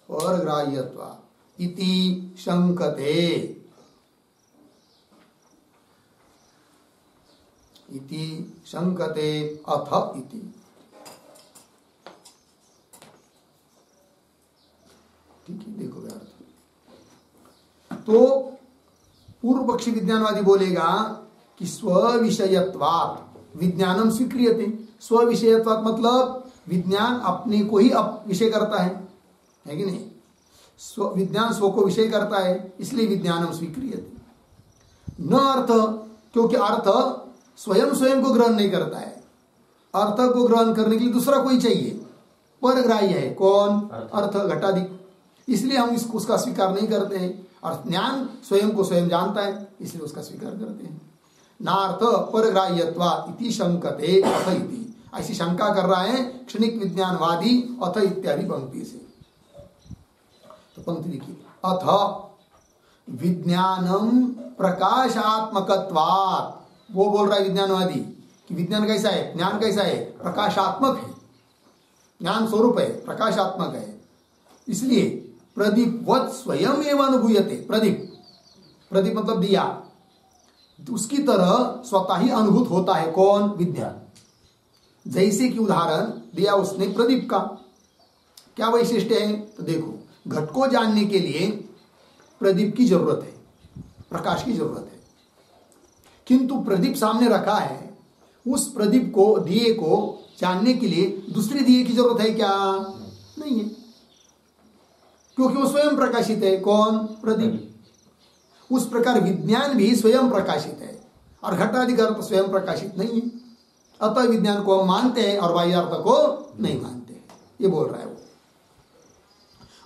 परग्राह्यत्वात् इति शंकते, इति शंकते अथ इति। ठीक है, देखो अर्थ। तो पूर्व पक्षी विज्ञानवादी बोलेगा कि स्व-विषयत्वात् विज्ञानम स्वीक्रियते। स्व-विषयत्वात् मतलब विज्ञान अपने को ही विषय करता है कि नहीं? विज्ञान स्व को विषय करता है, इसलिए विज्ञानम स्वीक्रियते। न अर्थ, क्योंकि अर्थ स्वयं स्वयं को ग्रहण नहीं करता है, अर्थ को ग्रहण करने के लिए दूसरा कोई चाहिए, परग्राह्य है। कौन? अर्थ घटाधिक, इसलिए हम इसको उसका स्वीकार नहीं करते हैं। और ज्ञान स्वयं को स्वयं जानता है, इसलिए उसका स्वीकार करते हैं। नार्थ परग्राह्यत्वात् इति शंकते अथ इति, ऐसी शंका कर रहा है क्षणिक विज्ञानवादी अथ इत्यादि पंक्ति से। तो पंक्ति देखिए, अथ विज्ञानम प्रकाशात्मकत्वात्, वो बोल रहा है विज्ञानवादी कि विज्ञान कैसा है, ज्ञान कैसा है, प्रकाशात्मक है, ज्ञान स्वरूप है, प्रकाशात्मक है। इसलिए प्रदीपवत् स्वयं एव अनुभूयते। प्रदीप, प्रदीप मतलब दिया, उसकी तरह स्वतः ही अनुभूत होता है। कौन? विज्ञान। जैसे कि उदाहरण दिया उसने प्रदीप का, क्या वैशिष्ट्य है? तो देखो, घट को जानने के लिए प्रदीप की जरूरत है, प्रकाश की जरूरत है, किंतु प्रदीप सामने रखा है, उस प्रदीप को, दिए को जानने के लिए दूसरे दिए की जरूरत है क्या? नहीं है, क्योंकि वो स्वयं प्रकाशित है। कौन? प्रदीप। उस प्रकार विज्ञान भी स्वयं प्रकाशित है और घटाधिक अर्थ स्वयं प्रकाशित नहीं है। अतः विज्ञान को हम मानते हैं और बाह्य अर्थ को नहीं मानते हैं, ये बोल रहा है वो।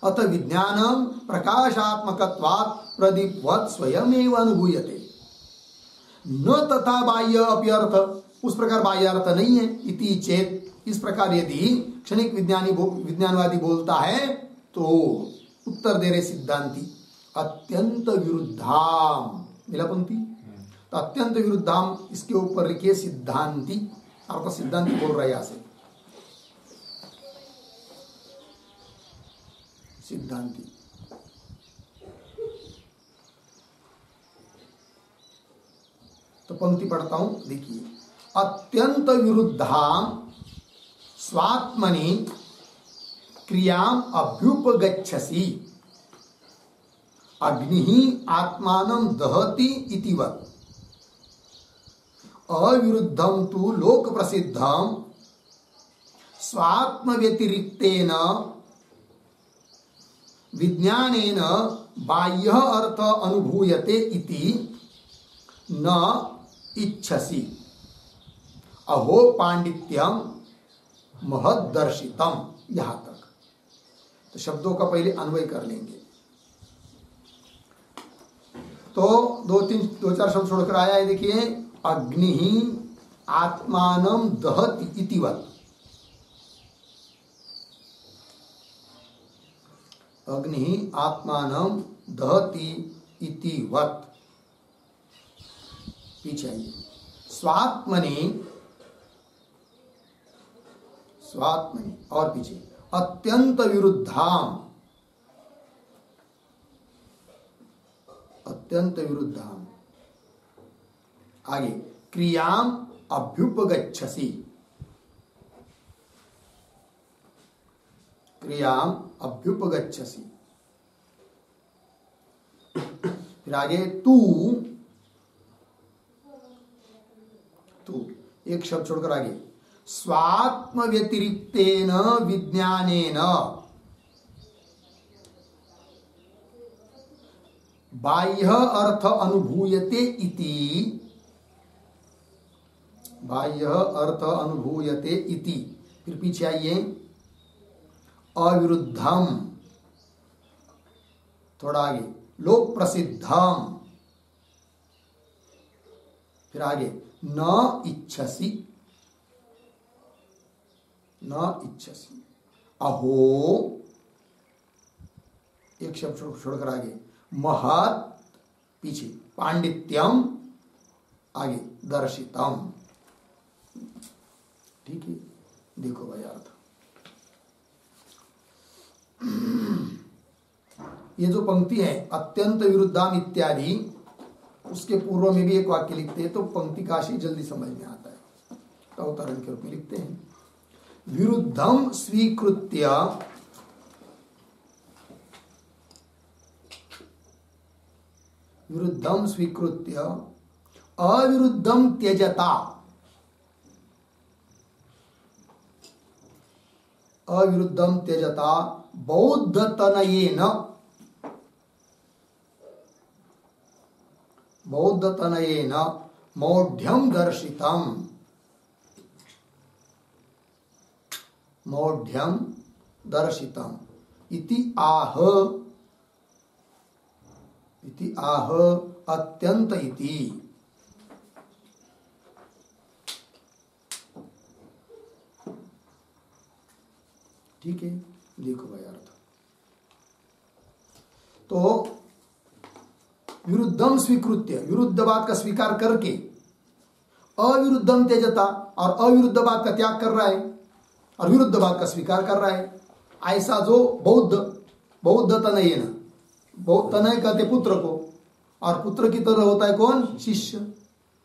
अतः विज्ञानम प्रकाशात्मकत्वात् प्रदीपवत् स्वयं एव अनुभूयते न तथा बाह्य अपि अर्थ, उस प्रकार बाह्य अर्थ नहीं है। इति चेत, इस प्रकार यदि क्षणिक विज्ञानवादी बोलता है तो उत्तर दे रहे सिद्धांती अत्यंत विरुद्धाम, मिला पंक्ति? तो अत्यंत विरुद्धाम इसके ऊपर लिखिए सिद्धांती, आपका सिद्धांती बोल रहा है यहां से, सिद्धांती। तो पंक्ति पढ़ता हूं, देखिए, अत्यंत विरुद्धाम स्वात्मनि क्रियाम अभ्युपगच्छसि अग्नि आत्मानं दहति इतिवत् अविरुद्धं तु लोक प्रसिद्धं स्वात्म व्यतिरिक्तेन विज्ञानेन बाह्य अर्थ अनुभूयते इति न इच्छसि अहो पांडित्यम महदर्शितम। यहां तक तो शब्दों का पहले अन्वय कर लेंगे। तो दो चार शब्द छोड़कर आया है, देखिए अग्नि आत्मानं दहति इतिवत्। अग्नि आत्मानं दहति इतिवत्। पीछे आइए, स्वात्मनि और पीछे अत्यंत विरुद्धाम, आगे क्रियाम अभ्युपगच्छसि, फिर आगे तू एक शब्द छोड़कर आगे स्वात्म व्यतिरिक्तेन विज्ञानेन बाह्य अर्थ अनुभूयते इति, फिर पीछे आइए अविरुद्धम, थोड़ा आगे लोक प्रसिद्धम, फिर आगे न इच्छसि, अहो, एक शब्द छोड़कर आगे महत्, पीछे पांडित्यम, आगे दर्शितम। ठीक है, देखो भाई अर्थ। ये जो पंक्ति है अत्यंत विरुद्धाम इत्यादि, उसके पूर्व में भी एक वाक्य लिखते हैं तो पंक्ति काशी जल्दी समझ में आता है, तो अवतरण के रूप में लिखते हैं विरुद्धम स्वीकृत्य अविरुद्धम त्यजता, बौद्धतनयेन मौढ्यम दर्शितम इति आह अत्यंत इति। ठीक है, देखो भाई अर्थ। तो विरुद्धम स्वीकृत्य, विरुद्ध बात का स्वीकार करके, अविरुद्धम त्यजता, और अविरुद्ध बात का त्याग कर रहा है और विरुद्ध बात का स्वीकार कर रहा है, ऐसा जो बौद्ध तनयेन, तनय कहते पुत्र को, और पुत्र की तरह होता है कौन, शिष्य।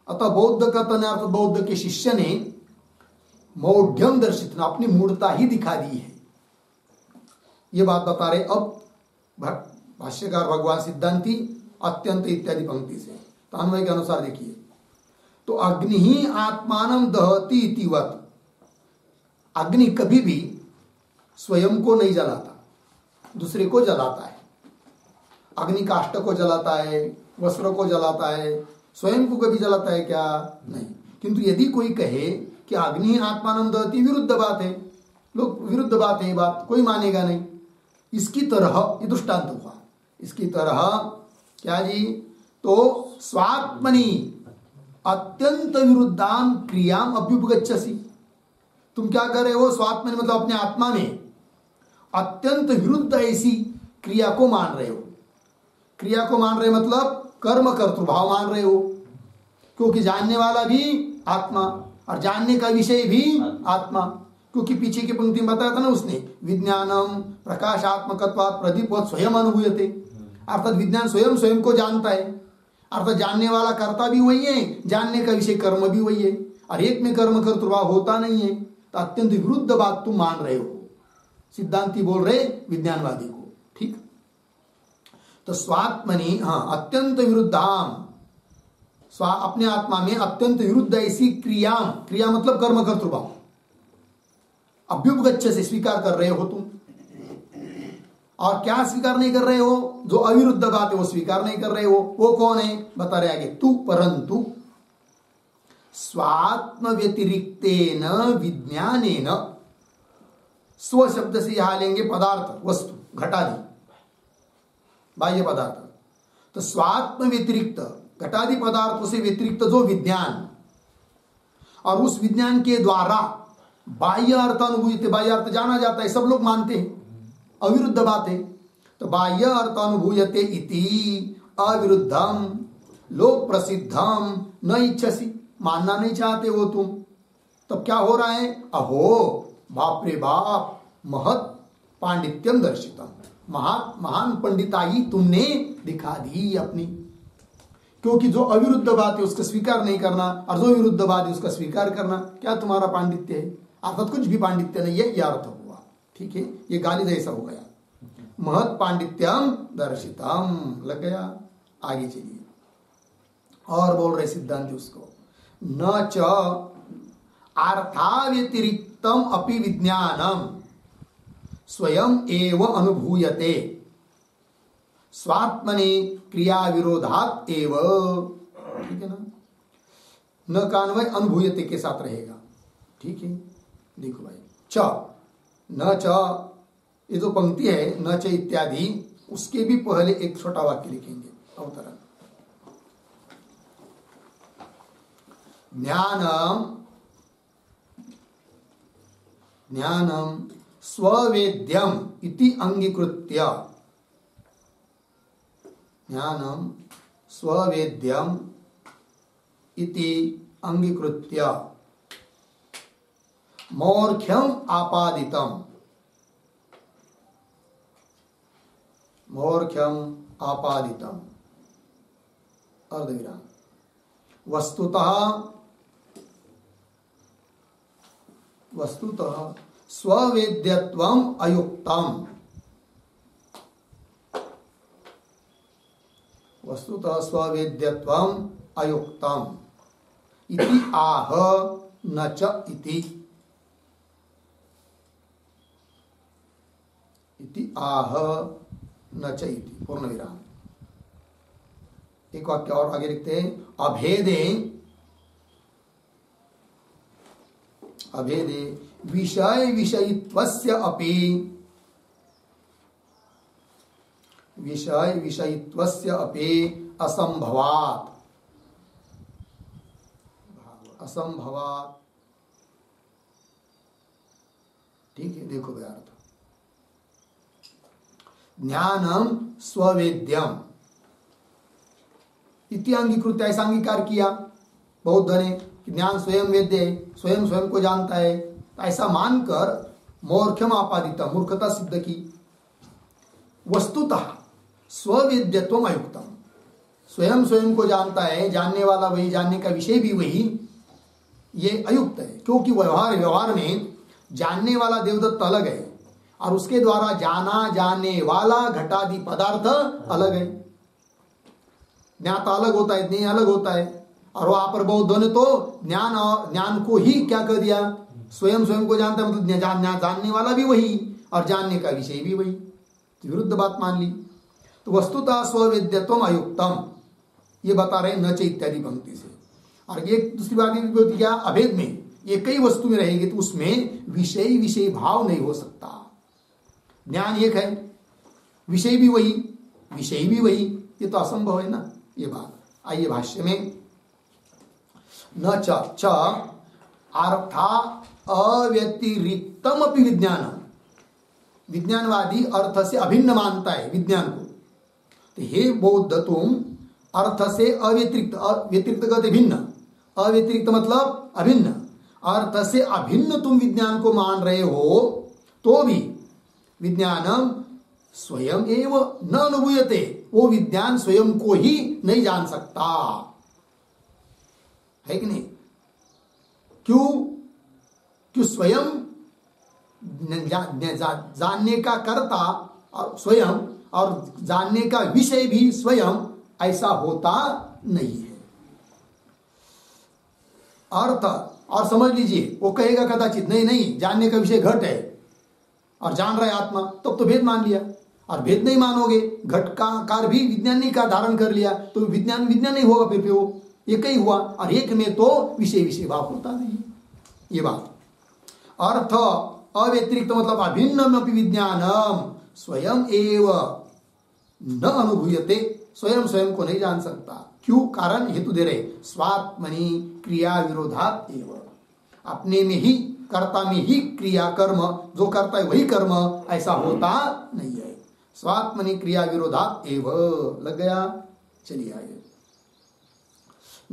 अतः बौद्ध का तनय अर्थ बौद्ध के शिष्य ने मौढ़्यम दर्शित, अपनी मूर्ता ही दिखा दी है। ये बात बता रहे अब भाष्यकार भगवान सिद्धांती अत्यंत इत्यादि पंक्ति से। तो अन्वय के अनुसार देखिए, तो अग्नि ही आत्मानं दहति इतिवत्, अग्नि कभी भी स्वयं को नहीं जलाता, दूसरे को जलाता है। अग्नि काष्ठ को जलाता है, वस्त्र को जलाता है, स्वयं को कभी जलाता है क्या? नहीं। किंतु यदि कोई कहे कि अग्नि आत्मानं दहति, विरुद्ध बात है, लोग विरुद्ध बात है, ये बात कोई मानेगा नहीं। इसकी तरह ये दृष्टांत हुआ, इसकी तरह क्या जी, तो स्वात्मनि अत्यंत विरुद्धान क्रियाम अभ्युपगच्छसि, तुम क्या कर रहे हो, स्वात्मनि मतलब अपने आत्मा में अत्यंत विरुद्ध ऐसी क्रिया को मान रहे हो। क्रिया को मान रहे मतलब कर्म कर्तृभाव मान रहे हो, क्योंकि जानने वाला भी आत्मा और जानने का विषय भी आत्मा। क्योंकि पीछे की पंक्ति में बताया था ना उसने, विज्ञानम प्रकाशात्मकत्वात् प्रदीपवत् स्वयं अनुभूयते, अर्थात विज्ञान स्वयं स्वयं को जानता है, अर्थात जानने वाला कर्ता भी वही है, जानने का विषय कर्म भी वही है, और एक में कर्म कर्तृभाव होता नहीं है। तो अत्यंत विरुद्ध बात तुम मान रहे हो, सिद्धांती बोल रहे विज्ञानवादी को। ठीक, तो स्वात्मनि, हाँ, अत्यंत विरुद्धाम, अपने आत्मा में अत्यंत विरुद्ध ऐसी क्रियाम, क्रिया मतलब कर्म कर्तृभाव, अभ्युपगच्छ से स्वीकार कर रहे हो तुम। और क्या स्वीकार नहीं कर रहे हो? जो अविरुद्ध बात है वो स्वीकार नहीं कर रहे हो। वो कौन है? बता रहे आगे, तू परंतु स्वात्म व्यतिरिक्तेन विज्ञानेन, स्व शब्द से यहां लेंगे पदार्थ, वस्तु, घटादि, बाह्य पदार्थ। तो स्वात्म व्यतिरिक्त, घटादि पदार्थों से व्यतिरिक्त जो विज्ञान और उस विज्ञान के द्वारा बाह्य अर्थ अनुभूयते, बाह्य अर्थ जाना जाता है, सब लोग मानते हैं, अविरुद्ध बात है। तो बाह्य अर्थ अनुभूयते इति अविरुद्धम लोक प्रसिद्धम न इच्छसी, मानना नहीं चाहते वो तुम। तब क्या हो रहा है? अहो बाप रे बाप, महत पांडित्यम दर्शितम, महान पंडिताई तुमने दिखा दी अपनी। क्योंकि जो अविरुद्ध बात है उसका स्वीकार नहीं करना और जो विरुद्ध बात है उसका स्वीकार करना, क्या तुम्हारा पांडित्य है? अर्थात कुछ भी पांडित्य नहीं है, यह अर्थ हुआ। ठीक है, ये गाली जैसा हो गया। महत पांडित्यम दर्शितम लग गया। आगे चलिए और बोल रहे सिद्धांत उसको, न च अर्थाव्यतिरिक्तम अपि विज्ञानम स्वयं एव अनुभूयते स्वात्मनि क्रिया विरोधात एव। ठीक है ना, न का अन्वय अनुभूयते के साथ रहेगा। ठीक है, देखो भाई, च न च, ये जो पंक्ति है न च इत्यादि, उसके भी पहले एक छोटा वाक्य लिखेंगे, अवतरण। ज्ञानम स्ववेद्यम इति अंगीकृत्य, ज्ञानम स्ववेद्यम इति अंगीकृत्य मौर्ख्यम आपादितम, मौर्ख्यम आपादितम अर्धविराम, वस्तुतः स्ववेद्यत्वम अयुक्तम, वस्तुतः स्ववेद्यत्वम अयुक्तम इति आह न च इति आह न च इति पूर्ण विराम। एक वाक्य और आगे लिखते हैं, अभेदे अभेदे विषय विषयित्वस्य अपि, विषय विषयित्वस्य अपि असंभवात्, असंभवात्। ठीक है, देखो अर्थ, ज्ञानम स्ववेद्यम इति अंगीकृत, ऐसा अंगीकार किया बौद्ध ने कि ज्ञान स्वयं वेद्य है, स्वयं स्वयं को जानता है। ऐसा मानकर मौर्ख्यम आपादिता, मूर्खता सिद्ध की। वस्तुतः स्ववेद्यत्वम अयुक्तम, स्वयं स्वयं को जानता है, जानने वाला वही, जानने का विषय भी वही, ये अयुक्त है। क्योंकि व्यवहार में जानने वाला देवदत्त अलग है और उसके द्वारा जाना जाने वाला घटादि पदार्थ अलग है। ज्ञाता अलग होता है, ज्ञेय अलग होता है। और वहां पर बौद्धों ने तो ज्ञान और ज्ञान को ही क्या कर दिया, स्वयं स्वयं को जानता है, मतलब जानने वाला भी वही और जानने का विषय भी वही, तो विरुद्ध बात मान ली। तो वस्तुतः स्ववेद्यत्वम अयुक्तम, ये बता रहे न च इत्यादि पंक्ति से। और ये दूसरी बात होती क्या, अभेद में एक ही वस्तु में रहेगी तो उसमें विषय विषय भाव नहीं हो सकता। ज्ञान एक है, विषय भी वही, विषय भी वही, ये तो असंभव है ना ये बात। आइए भाष्य में, न च अर्था अव्यतिरिक्तम अपि विज्ञान, विज्ञानवादी अर्थ से अभिन्न मानता है विज्ञान को। तो हे बौद्ध तुम अर्थ से अव्यतिरिक्त, व्यतिरिक्त कहते भिन्न, अव्यतिरिक्त मतलब अभिन्न, अर्थ से अभिन्न तुम विज्ञान को मान रहे हो, तो भी विज्ञानम स्वयं एव न अनुभूयते, वो विज्ञान स्वयं को ही नहीं जान सकता है कि नहीं। क्यों स्वयं जानने का कर्ता और स्वयं और जानने का विषय भी स्वयं, ऐसा होता नहीं है। अर्थ और समझ लीजिए, वो कहेगा कदाचित नहीं जानने का विषय घट है और जान रहा है आत्मा, तब तो भेद मान लिया। और भेद नहीं मानोगे, घट का कार भी विज्ञान का धारण कर लिया, तो विज्ञान नहीं होगा, फिर वो एक ही हुआ। और एक में तो विषय भाव होता नहीं, ये बात। अर्थ अव्यतिरिक्त मतलब अभिन्नम अपि विज्ञानम स्वयं एव न अनुभूयते स्वयं स्वयं को नहीं जान सकता। क्यों? कारण हेतु दे रहे, स्वात्मनि क्रिया विरोधात एव, अपने में ही, कर्ता में ही क्रिया कर्म, जो करता है वही कर्म, ऐसा होता नहीं है। स्वात्मनि क्रिया विरोधात एव, लग गया। चलिए आगे।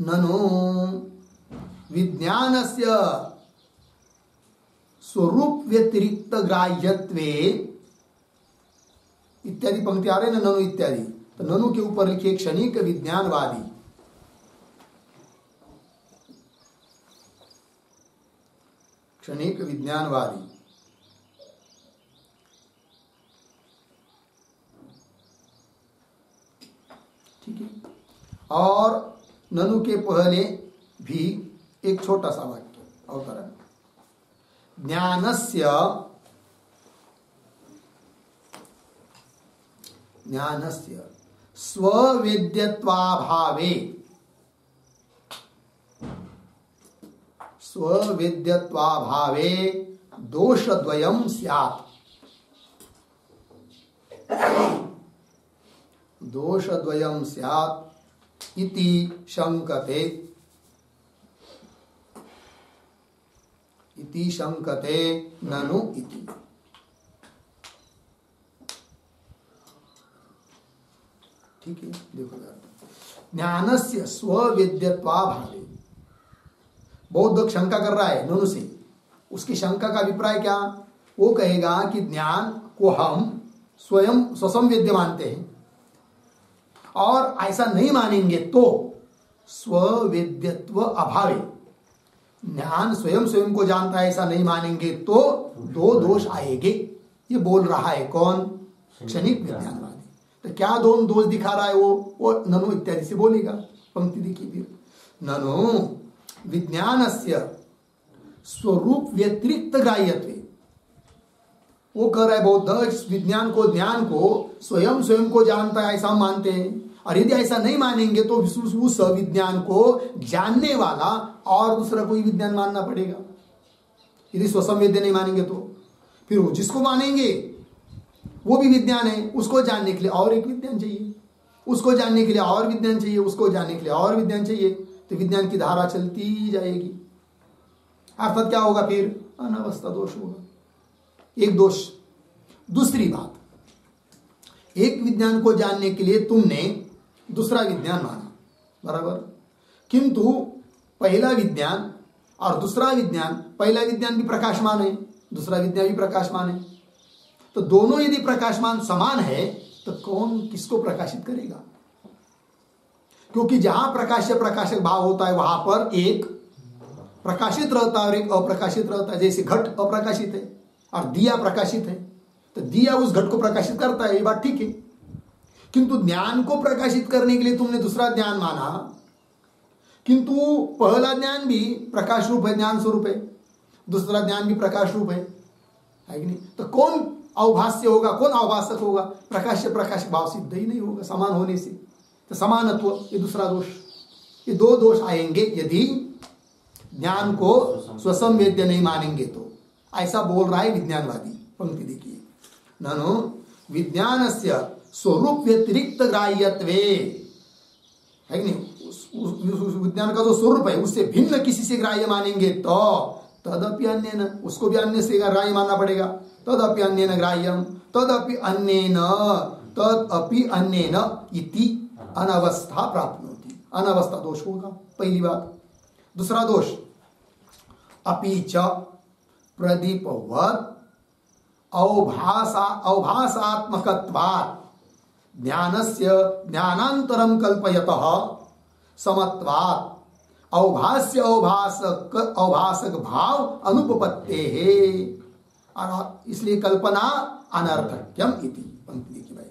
ननु विज्ञानस्य स्वरूप व्यतिरिक्त ग्राह्यत्वे, इत्यादि पंक्ति आ रहे ना, ननु इत्यादि, तो ननु के ऊपर लिखिए क्षणिक विज्ञानवादी। क्षणिक विज्ञानवादी, ठीक है। और ननु के पहले भी एक छोटा सा वाक्य अवतरण, ज्ञानस्य स्ववेद्यत्वाभावे, स्ववेद्यत्वाभावे दोषद्वयं स्यात्, दोषद्वयं स्यात् इति शंकते, इति शंकते ननु इति। ठीक है, देखो ज्ञानस्य स्ववेद्यत्वाभावे, बहुत लोग शंका कर रहा है ननु से। उसकी शंका का अभिप्राय क्या? वो कहेगा कि ज्ञान को हम स्वयं स्वसंवेद्य मानते हैं, और ऐसा नहीं मानेंगे तो स्ववेद्यत्व अभावे, ज्ञान स्वयं स्वयं को जानता है ऐसा नहीं मानेंगे तो दो दोष आएंगे। ये बोल रहा है कौन? क्षणिक विज्ञानवादी। तो क्या दोनों दोष दिखा रहा है वो ननु इत्यादि से बोलेगा। पंक्ति देखिए फिर, ननु विज्ञानस्य स्वरूप व्यतिरिक्त ग्राह्यत्वे, वो कह रहा है बौद्ध विज्ञान को, ज्ञान को स्वयं स्वयं को जानता है ऐसा मानते हैं, और यदि ऐसा नहीं मानेंगे तो उस विज्ञान को जानने वाला और दूसरा कोई विज्ञान मानना पड़ेगा। यदि स्वसंवेद्य नहीं मानेंगे तो फिर वो जिसको मानेंगे वो भी विज्ञान है, उसको जानने के लिए और एक विज्ञान चाहिए, उसको जानने के लिए और विज्ञान चाहिए, उसको जानने के लिए और विज्ञान चाहिए, तो विज्ञान की धारा चलती जाएगी। अर्थात क्या होगा फिर? अनावस्था दोष होगा, एक दोष। दूसरी बात, एक विज्ञान को जानने के लिए तुमने दूसरा विज्ञान माना, बराबर, किंतु पहला विज्ञान और दूसरा विज्ञान, पहला विज्ञान भी प्रकाशमान है, दूसरा विज्ञान भी प्रकाशमान है, तो दोनों यदि प्रकाशमान समान है तो कौन किसको प्रकाशित करेगा? क्योंकि जहां प्रकाश्य प्रकाशक भाव होता है वहां पर एक प्रकाशित रहता है और एक अप्रकाशित रहता है। जैसे घट अप्रकाशित है और दिया प्रकाशित है, तो दिया उस घट को प्रकाशित करता है, ये बात ठीक है। किंतु ज्ञान को प्रकाशित करने के लिए तुमने दूसरा ज्ञान माना, किंतु पहला ज्ञान भी प्रकाश रूप है, ज्ञान स्वरूप है, दूसरा ज्ञान भी प्रकाश रूप है कि नहीं? तो कौन अवभाष्य होगा, कौन अवभाषक होगा? प्रकाश्य प्रकाशक भाव सिद्ध ही नहीं होगा समान होने से। तो समानत्व, ये दूसरा दोष। ये दो दोष आएंगे यदि ज्ञान को स्वसंवेद्य नहीं मानेंगे तो। ऐसा बोल रहा है विज्ञानवादी। पंक्ति देखिए, ननु विज्ञानस्य स्वरूप व्यतिरिक्त ग्राह्यत्वे, है कि नहीं? उस विज्ञान का जो स्वरूप है उससे भिन्न किसी से ग्राह्य मानेंगे तो तदपि अन्येन, उसको भी अन्य से ग्राह्य मानना पड़ेगा। तदपि अन्येन ग्राह्यम, तदपि अन्येन इति अनवस्था प्राप्नोति। अनवस्था दोष होगा, पहली बात। दूसरा दोष, अपि च प्रदीपवत् अवभासात्मकत्वात् ज्ञानस्य ज्ञानांतरं कल्पयतः समत्वात् अवभास्य अवभासक भाव अनुपपत्तेः, इसलिए कल्पना अनर्थक्यम इति। पंक्ति देखिए भाई,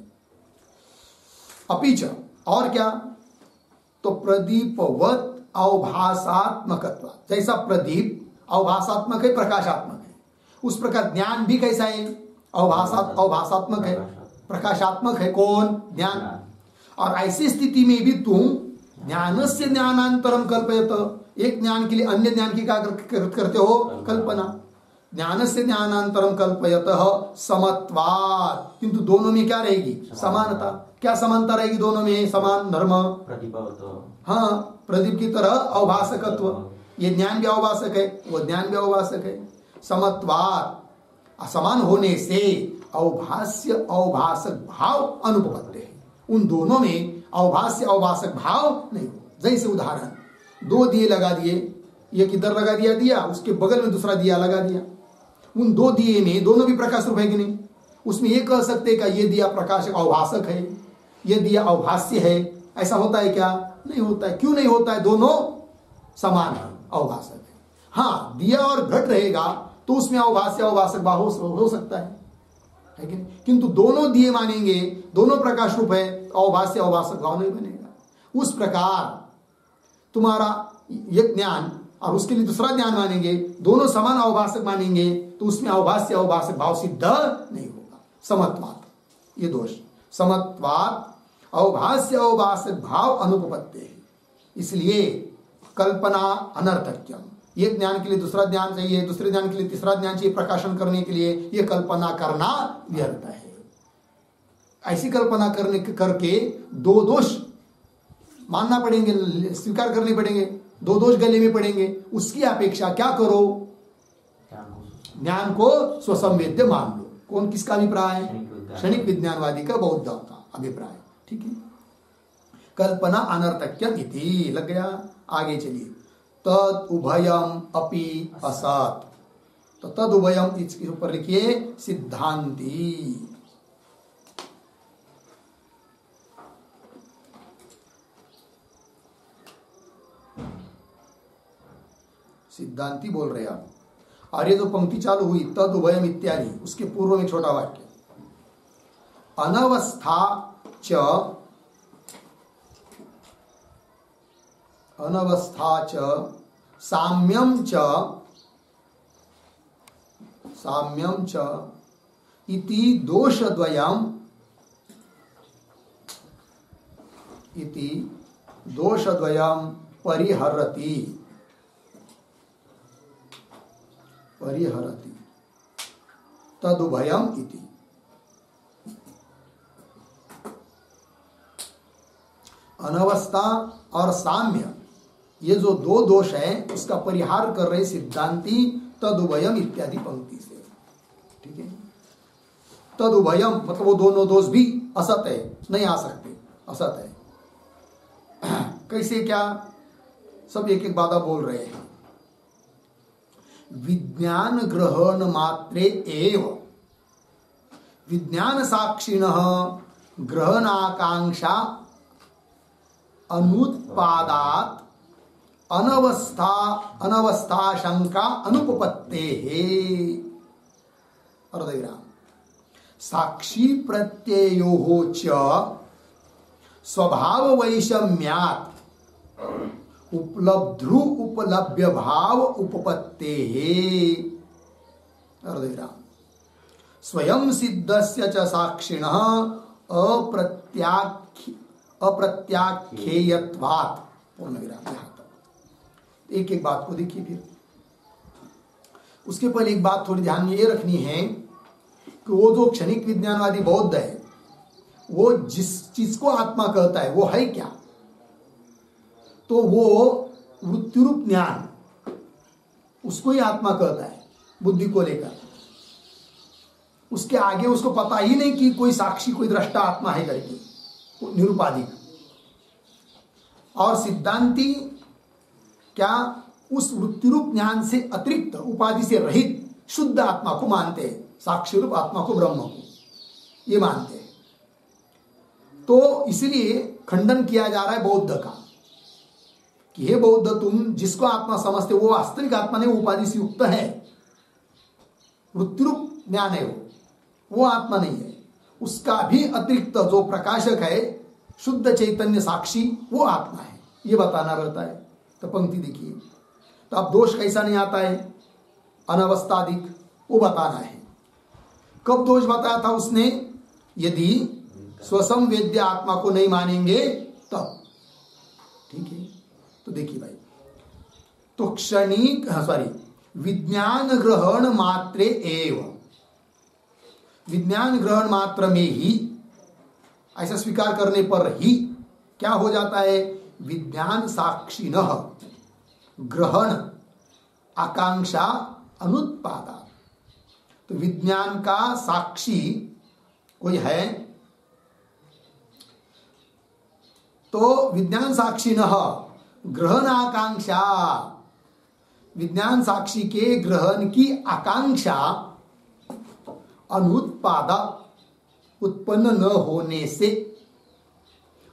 अपि च, और क्या? तो प्रदीपवत् अवभासात्मकत्व, जैसा प्रदीप अवभासात्मक है, प्रकाशात्मक है, उस प्रकार ज्ञान भी कैसा है? अवभासात्मक है, प्रकाशात्मक है। कौन? ज्ञान। और ऐसी स्थिति में भी तुम ज्ञानस्य ज्ञानांतरम कल्पयत, एक ज्ञान के लिए अन्य ज्ञान की क्या करते हो? कल्पना। ज्ञान से ज्ञानांतरम कल्पयतः समत्वात्, किंतु दोनों में क्या रहेगी? समानता। क्या समानता रहेगी दोनों में? समान धर्म। हाँ, प्रदीप की तरह अवभाषकत्व। ये ज्ञान भी अवभाषक है, वो ज्ञान भी अवभाषक है। समत्वात्, असमान होने से अवभाष्य अवभाषक भाव अनुपपत्ति है। उन दोनों में अवभाष्य अवभाषक भाव नहीं हो। जैसे उदाहरण, दो दिए लगा दिए, एक इधर लगा दिया दिया, उसके बगल में दूसरा दिया लगा दिया। उन दो दिए में दोनों भी प्रकाश रूप है कि नहीं? उसमें ये कह सकते का ये दिया प्रकाशक अवभाषक है, ये दिया अवभाष्य है, ऐसा होता है क्या? नहीं होता है। क्यों नहीं होता है? दोनों समान है, अवभाषक है। हाँ, दिया और घट रहेगा तो उसमें अवभाष्य अवभाषक भाव हो सकता है कि नहीं? किंतु दोनों दिए मानेंगे, दोनों प्रकाश रूप है, अवभाष्य अवभाषक भाव नहीं बनेगा। उस प्रकार तुम्हारा एक ज्ञान और उसके लिए दूसरा ज्ञान मानेंगे, दोनों समान अवभाषक मानेंगे, तो उसमें अवभाष्य अवभाषक भाव सिद्ध नहीं होगा। समत्वात्, ये दोष। समत्वात् अवभाष्य अवभाषक भाव अनुपपत्ति है, इसलिए कल्पना अनर्थक्यम। एक ज्ञान के लिए दूसरा ज्ञान चाहिए, दूसरे ज्ञान के लिए तीसरा ज्ञान चाहिए प्रकाशन करने के लिए, ये कल्पना करना व्यर्थ है। ऐसी कल्पना करके दो दोष मानना पड़ेंगे, स्वीकार करने पड़ेंगे, दो दोष गले में पड़ेंगे। उसकी अपेक्षा क्या करो? ज्ञान को स्वसंवेद्य मान लो। कौन किसका अभिप्राय? क्षणिक विज्ञानवादी का, बौद्ध का अभिप्राय। ठीक है, कल्पना अनर्थक्यम इति लग गया। आगे चलिए, तद उभयम अपि असत। तो तद उभयम इसके ऊपर लिखिए सिद्धांती। सिद्धांती बोल रहे आप। और ये जो पंक्ति चालू हुई तद उभयम इत्यादि, उसके पूर्व में छोटा वाक्य, अनवस्था च, अनवस्था च साम्यम च, साम्यम च इति दोषद्वयम, इति दोषद्वयम परिहरति, परिहरति तदुभयम इति। अनवस्था और साम्य, ये जो दो दोष है उसका परिहार कर रहे सिद्धांती तदुभयम इत्यादि पंक्ति से। ठीक है, तदुभयम मतलब वो दोनों दोष भी असत है, नहीं आ सकते, असत है। कैसे, क्या? सब एक एक बाधा बोल रहे हैं। विज्ञान ग्रहण मात्रे एव विज्ञान साक्षिणः ग्रहणाकांक्षा अनुत्पादात् अनवस्था शंका अनुपपत्तेः। अर्धविराम। साक्षी प्रत्ययोः च स्वभाव वैषम्यात् उपलब्धु उपलभ्य भाव उपपत्तेः। अर्धविराम। स्वयं सिद्धस्य च साक्षिणः अप्रत्याख्येयत्वात्। पूर्ण विराम। यहाँ तक एक एक बात को देखिए। फिर उसके पहले एक बात थोड़ी ध्यान में ये रखनी है कि वो जो क्षणिक विज्ञानवादी बौद्ध है, वो जिस चीज को आत्मा कहता है वो है क्या? तो वो वृत्तिरूप ज्ञान, उसको ही आत्मा कहता है बुद्धि को लेकर। उसके आगे उसको पता ही नहीं कि कोई साक्षी, कोई दृष्टा आत्मा है करके, निरुपाधिक। और सिद्धांती क्या उस वृत्तिरूप ज्ञान से अतिरिक्त, उपाधि से रहित शुद्ध आत्मा को मानते हैं, साक्षी रूप आत्मा को, ब्रह्म को, ये मानते हैं। तो इसलिए खंडन किया जा रहा है बौद्ध का कि हे बौद्ध, तुम जिसको आत्मा समझते वो वास्तविक आत्मा नहीं, उपाधि से युक्त है, वृत्तिरूप ज्ञान है, वो आत्मा नहीं है। उसका भी अतिरिक्त जो प्रकाशक है, शुद्ध चैतन्य साक्षी, वो आत्मा है, ये बताना रहता है। तो पंक्ति देखिए, तो अब दोष कैसा नहीं आता है? अनवस्थादिक, वो बताना है। कब दोष बताया था उसने? यदि स्वसंवेद्य आत्मा को नहीं मानेंगे तब। ठीक है, तो देखिए भाई, तो क्षणिक विज्ञान ग्रहण मात्रे एव, विज्ञान ग्रहण मात्र में ही, ऐसा स्वीकार करने पर ही क्या हो जाता है, विज्ञान साक्षिणः ग्रहण आकांक्षा अनुत्पादा। तो विज्ञान का साक्षी कोई है तो विज्ञान साक्षिणः ग्रहण आकांक्षा, विज्ञान साक्षी के ग्रहण की आकांक्षा अनुत्पादा उत्पन्न न होने से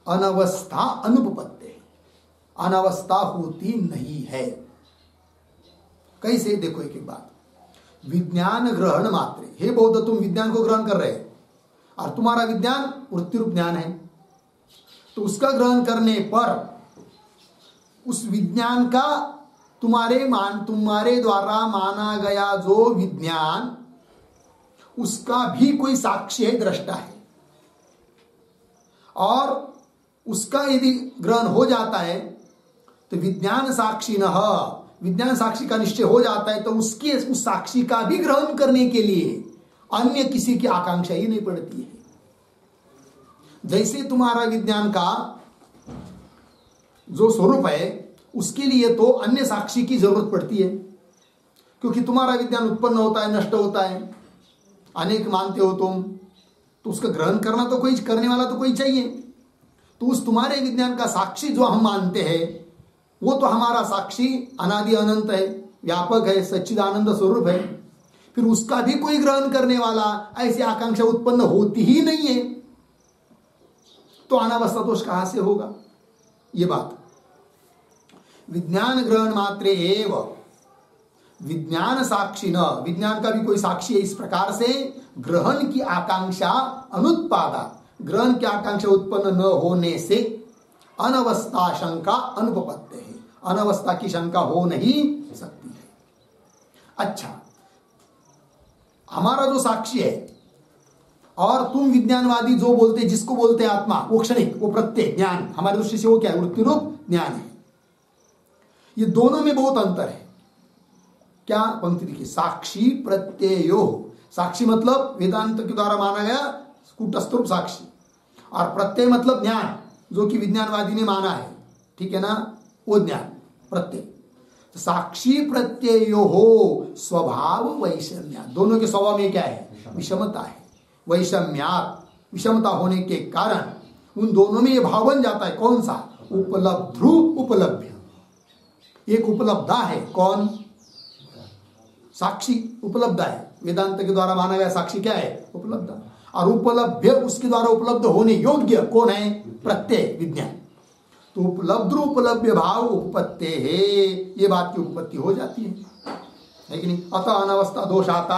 अनवस्था अनुपपत्ति, अनवस्था होती नहीं है। कैसे, देखो एक एक बात। विज्ञान ग्रहण मात्र, हे बौद्ध तुम विज्ञान को ग्रहण कर रहे हैं और तुम्हारा विज्ञान वृत्ति रूप ज्ञान है, तो उसका ग्रहण करने पर उस विज्ञान का तुम्हारे द्वारा माना गया जो विज्ञान, उसका भी कोई साक्षी है, दृष्टा है, और उसका यदि ग्रहण हो जाता है तो विज्ञान साक्षिणः, विज्ञान साक्षी का निश्चय हो जाता है, तो उसके उस साक्षी का भी ग्रहण करने के लिए अन्य किसी की आकांक्षा ही नहीं पड़ती है। जैसे तुम्हारा विज्ञान का जो स्वरूप है उसके लिए तो अन्य साक्षी की जरूरत पड़ती है, क्योंकि तुम्हारा विज्ञान उत्पन्न होता है, नष्ट होता है, अनेक मानते हो तुम, तो उसका ग्रहण करना तो कोई करने वाला तो कोई चाहिए। तो उस तुम्हारे विज्ञान का साक्षी जो हम मानते हैं वो तो हमारा साक्षी अनादि अनंत है, व्यापक है, सच्चिदानंद स्वरूप है, फिर उसका भी कोई ग्रहण करने वाला ऐसी आकांक्षा उत्पन्न होती ही नहीं है, तो अनावस्था दोष कहां से होगा। ये बात विज्ञान ग्रहण मात्रे एव विज्ञान साक्षी न, विज्ञान का भी कोई साक्षी है, इस प्रकार से ग्रहण की आकांक्षा अनुत्पादा, ग्रहण की आकांक्षा उत्पन्न न होने से अनवस्था शंका अनुपपत्ति है, अनवस्था की शंका हो नहीं सकती है। अच्छा, हमारा जो साक्षी है और तुम विज्ञानवादी जो बोलते, जिसको बोलते हैं आत्मा, वो क्षणिक, वो प्रत्यय ज्ञान, हमारी दृष्टि से वो क्या है, वृत्ति रूप ज्ञान है। ये दोनों में बहुत अंतर है। क्या, पंक्ति देखिए, साक्षी प्रत्ययो, साक्षी मतलब वेदांत के द्वारा माना गया कूटस्थ रूप साक्षी, और प्रत्यय मतलब ज्ञान जो कि विज्ञानवादी ने माना है, ठीक है ना, वो ज्ञान प्रत्यय। तो साक्षी प्रत्ययो हो स्वभाव वैषम्या, दोनों के स्वभाव में क्या है, विषमता है। वैषम्यात, विषमता होने के कारण उन दोनों में ये भाव बन जाता है, कौन सा, उपलब्धु उपलब्ध्य। एक उपलब्धा है, कौन, साक्षी उपलब्ध है, वेदांत के द्वारा माना गया साक्षी क्या है, उपलब्ध, और उपलब्ध उसके द्वारा उपलब्ध होने योग्य कौन है, प्रत्यय विज्ञान। तो उपलब्ध उपलब्ध भाव उपपत्ति है, ये बात की उपपत्ति हो जाती है कि नहीं, अतः अनावस्था दोष आता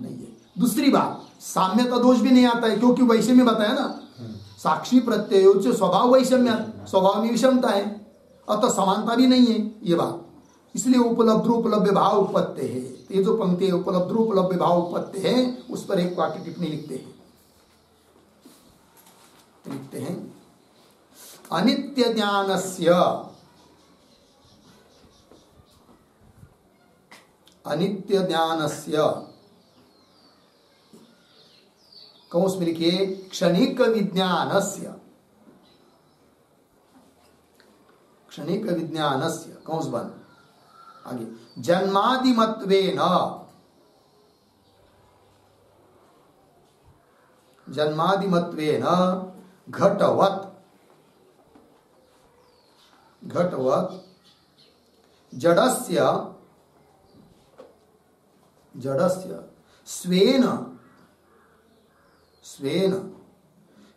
नहीं है। दूसरी बात, साम्यता दोष भी नहीं आता है, क्योंकि वैषम्य बताया ना, साक्षी प्रत्यय से स्वभाव वैषम्य, स्वभाव में विषमता है, अतः समानता भी नहीं है, ये बात, इसलिए उपलब्ध उपलब्ध भाव उपपत्ति है। ये जो पंक्ति है उपलब्ध उपलब्ध भाव उपपत्ति है, उस पर एक वाक्य टिप्पणी लिखते हैं, अनित्य ज्ञानस्य, अनित्य ज्ञानस्य, कौंस में लिखिए क्षणिक विज्ञानस्य, क्षणिक विज्ञानस्य कौंस बन आगे, जन्मादिमत्वेन, जन्मादिमत्वेन घटवत्, घटवत् जडस्य, जडस्य स्वेन, स्वेन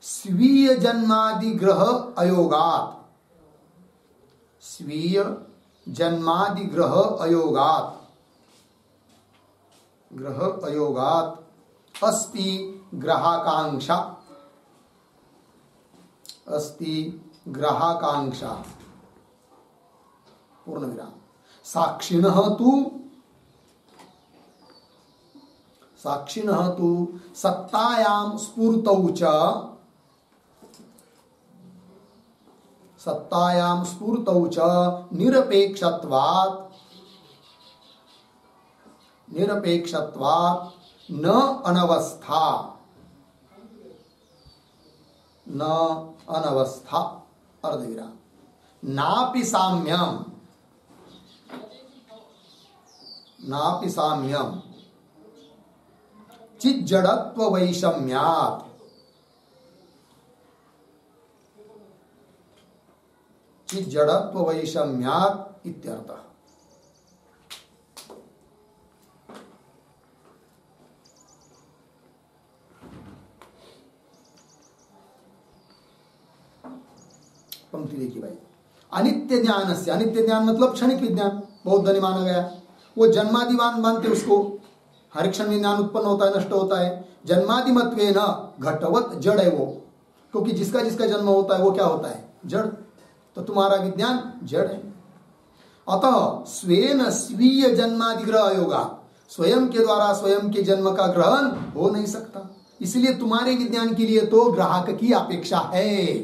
स्वीय जन्मादिग्रह अयोगात्, स्वीय जन्मादिग्रह अयोगात्, ग्रह अयोगात् अस्ति ग्राहकांक्षा, अस्ति ग्राहकांक्षा, पूर्ण विराम। साक्षिणः तु, साक्षिणः तु सत्तायां स्फूर्तौ च, सत्तायां स्फूर्तौ च निरपेक्षत्वात्, निरपेक्षत्वात् न अनवस्था, न अनवस्था अर्धविराम, नापि साम्यम, नापि साम्यम चिज्जड़त्व वैषम्यात्, चिज्जड़त्व वैषम्यात् इत्यर्थः। पंक्ति देखिए भाई, अनित्य ज्ञान से, अनित्य ज्ञान मतलब क्षणिक विज्ञान, बहुत धनी माना गया। वो जन्मादिवान मानते उसको, हर क्षण में ज्ञान उत्पन्न होता है, नष्ट होता है। जन्मादिमत्वेन घटवत जड़ है वो, क्योंकि जिसका जिसका जन्म होता है वो क्या होता है, जड़। तो तुम्हारा विज्ञान जड़ है। अतः स्वेन स्वीय जन्मादिग्रह योगा, स्वयं के द्वारा स्वयं के जन्म का ग्रहण हो नहीं सकता। इसलिए तुम्हारे विज्ञान के लिए तो ग्राहक की अपेक्षा है।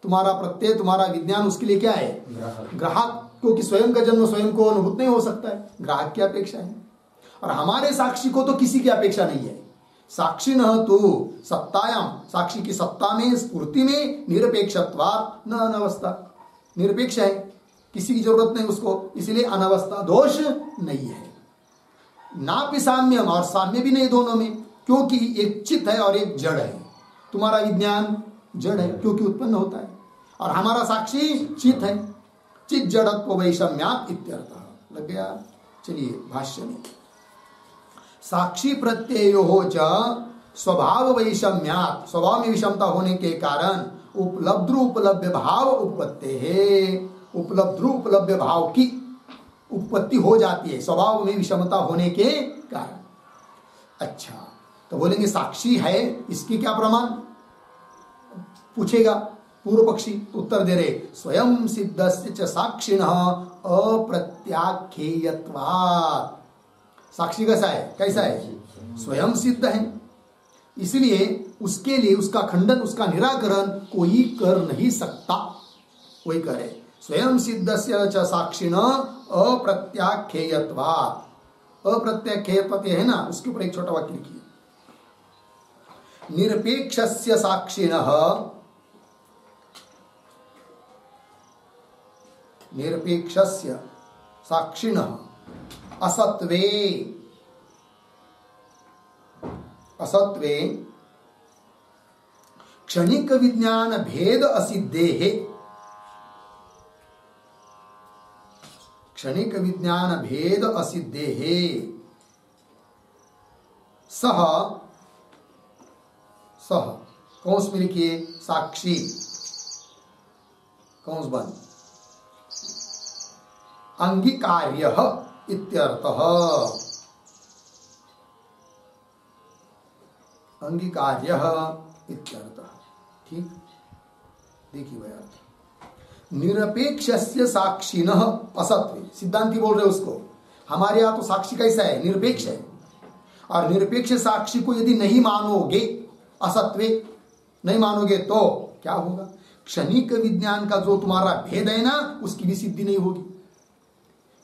तुम्हारा प्रत्यय, तुम्हारा विज्ञान उसके लिए क्या है, ग्राहक, क्योंकि स्वयं का जन्म स्वयं को अनुभूत नहीं हो सकता है, ग्राहक की अपेक्षा है। और हमारे साक्षी को तो किसी की अपेक्षा नहीं है। साक्षी न तो सत्तायाम, साक्षी की सत्ता में, स्फूर्ति में निरपेक्षत्वात् न अनवस्था, निरपेक्ष है, किसी की जरूरत नहीं उसको, इसलिए अनवस्था दोष नहीं है। नापि साम्यम, और साम्य भी नहीं दोनों में, क्योंकि एक चित्त है और एक जड़ है। तुम्हारा विज्ञान जड़ है क्योंकि उत्पन्न होता है, और हमारा साक्षी चित्त है। चित् जड़त्व वैषम्यात् इत्यर्थः। लग गया? चलिए भाष्य में, साक्षी प्रत्ययो च स्वभाव वैषम्यात्, स्वभाव में विषमता होने के कारण उपलब्ध उपलब्ध भाव उत्पत्ति है, उपलब्ध उपलब्ध भाव की उत्पत्ति हो जाती है स्वभाव में विषमता होने के कारण। अच्छा, तो बोलेंगे साक्षी है, इसकी क्या प्रमाण पूछेगा पूर्व पक्षी, उत्तर दे रहे स्वयं सिद्धस्य च साक्षिणः अप्रत्याख्येयत्वात्। साक्षी कैसा है, कैसा है, स्वयं सिद्ध है, इसलिए उसके लिए उसका खंडन, उसका निराकरण कोई कर नहीं सकता। कोई करे स्वयं सिद्धस्य च साक्षिणः अप्रत्याख्येयत्वात्। अप्रत्याख्येयत्वात् है ना, उसके ऊपर एक छोटा वाक्य लिखिए, निरपेक्षस्य साक्षिणः, निरपेक्षस्य साक्षिणः असत्वे, असत्वे क्षणिक विज्ञान भेद असिद्धेः, क्षणिक विज्ञान भेद असिद्धेः सह, सह कौंस में लिखिए साक्षी, कौंस बंद, अंगीकार्यः इत्यर्थः, अंगीकार्यः इत्यर्थः। ठीक, देखिए भाई अर्थ, निरपेक्षस्य साक्षिणः असत्वे, सिद्धांति बोल रहे उसको, हमारे यहाँ तो साक्षी कैसा है, निरपेक्ष है, और निरपेक्ष साक्षी को यदि नहीं मानोगे, असत्वे नहीं मानोगे तो क्या होगा, क्षणिक विज्ञान का जो तुम्हारा भेद है ना, उसकी भी सिद्धि नहीं होगी।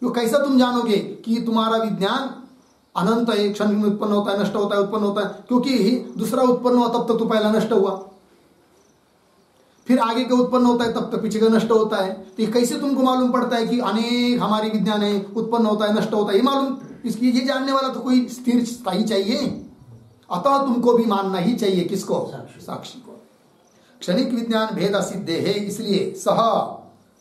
तो कैसा तुम जानोगे कि तुम्हारा विज्ञान अनंत है, क्षण में उत्पन्न होता है, नष्ट होता है, उत्पन्न होता है, क्योंकि दूसरा उत्पन्न हुआ तब तक तो पहला नष्ट हुआ, फिर आगे का उत्पन्न होता है तब तक पीछे का नष्ट होता है। तो ये कैसे तुमको मालूम पड़ता है कि अनेक हमारी विज्ञान है, उत्पन्न होता है, नष्ट होता है, ये मालूम, इसकी ये जानने वाला तो कोई स्थिर स्थायी चाहिए। अतः तुमको भी मानना ही चाहिए, किसको, साक्षी को। क्षणिक विज्ञान भेद असिद्धे है, इसलिए सह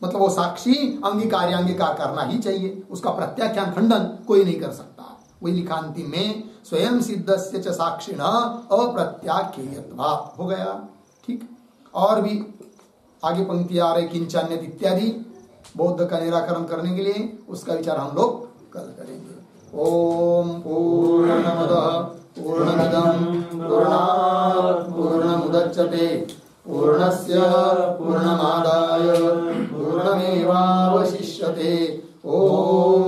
मतलब वो साक्षी अंगीकार करना ही चाहिए, उसका प्रत्याख्यान खंडन कोई नहीं कर सकता। वही लिखा अंतिम में, स्वयं सिद्धस्य च साक्षिणः अप्रत्याख्येयत्वात्, हो गया। ठीक, और भी आगे पंक्ति आ रही, किंचान्यत इत्यादि बौद्ध का निराकरण करने के लिए, उसका विचार हम लोग कल करेंगे। ओम पूर्णमदः पूर्णमिदं पूर्णात् पूर्णमुदच्यते पूर्णस्य पूर्णमादाय पूर्णमेवावशिष्यते। ओम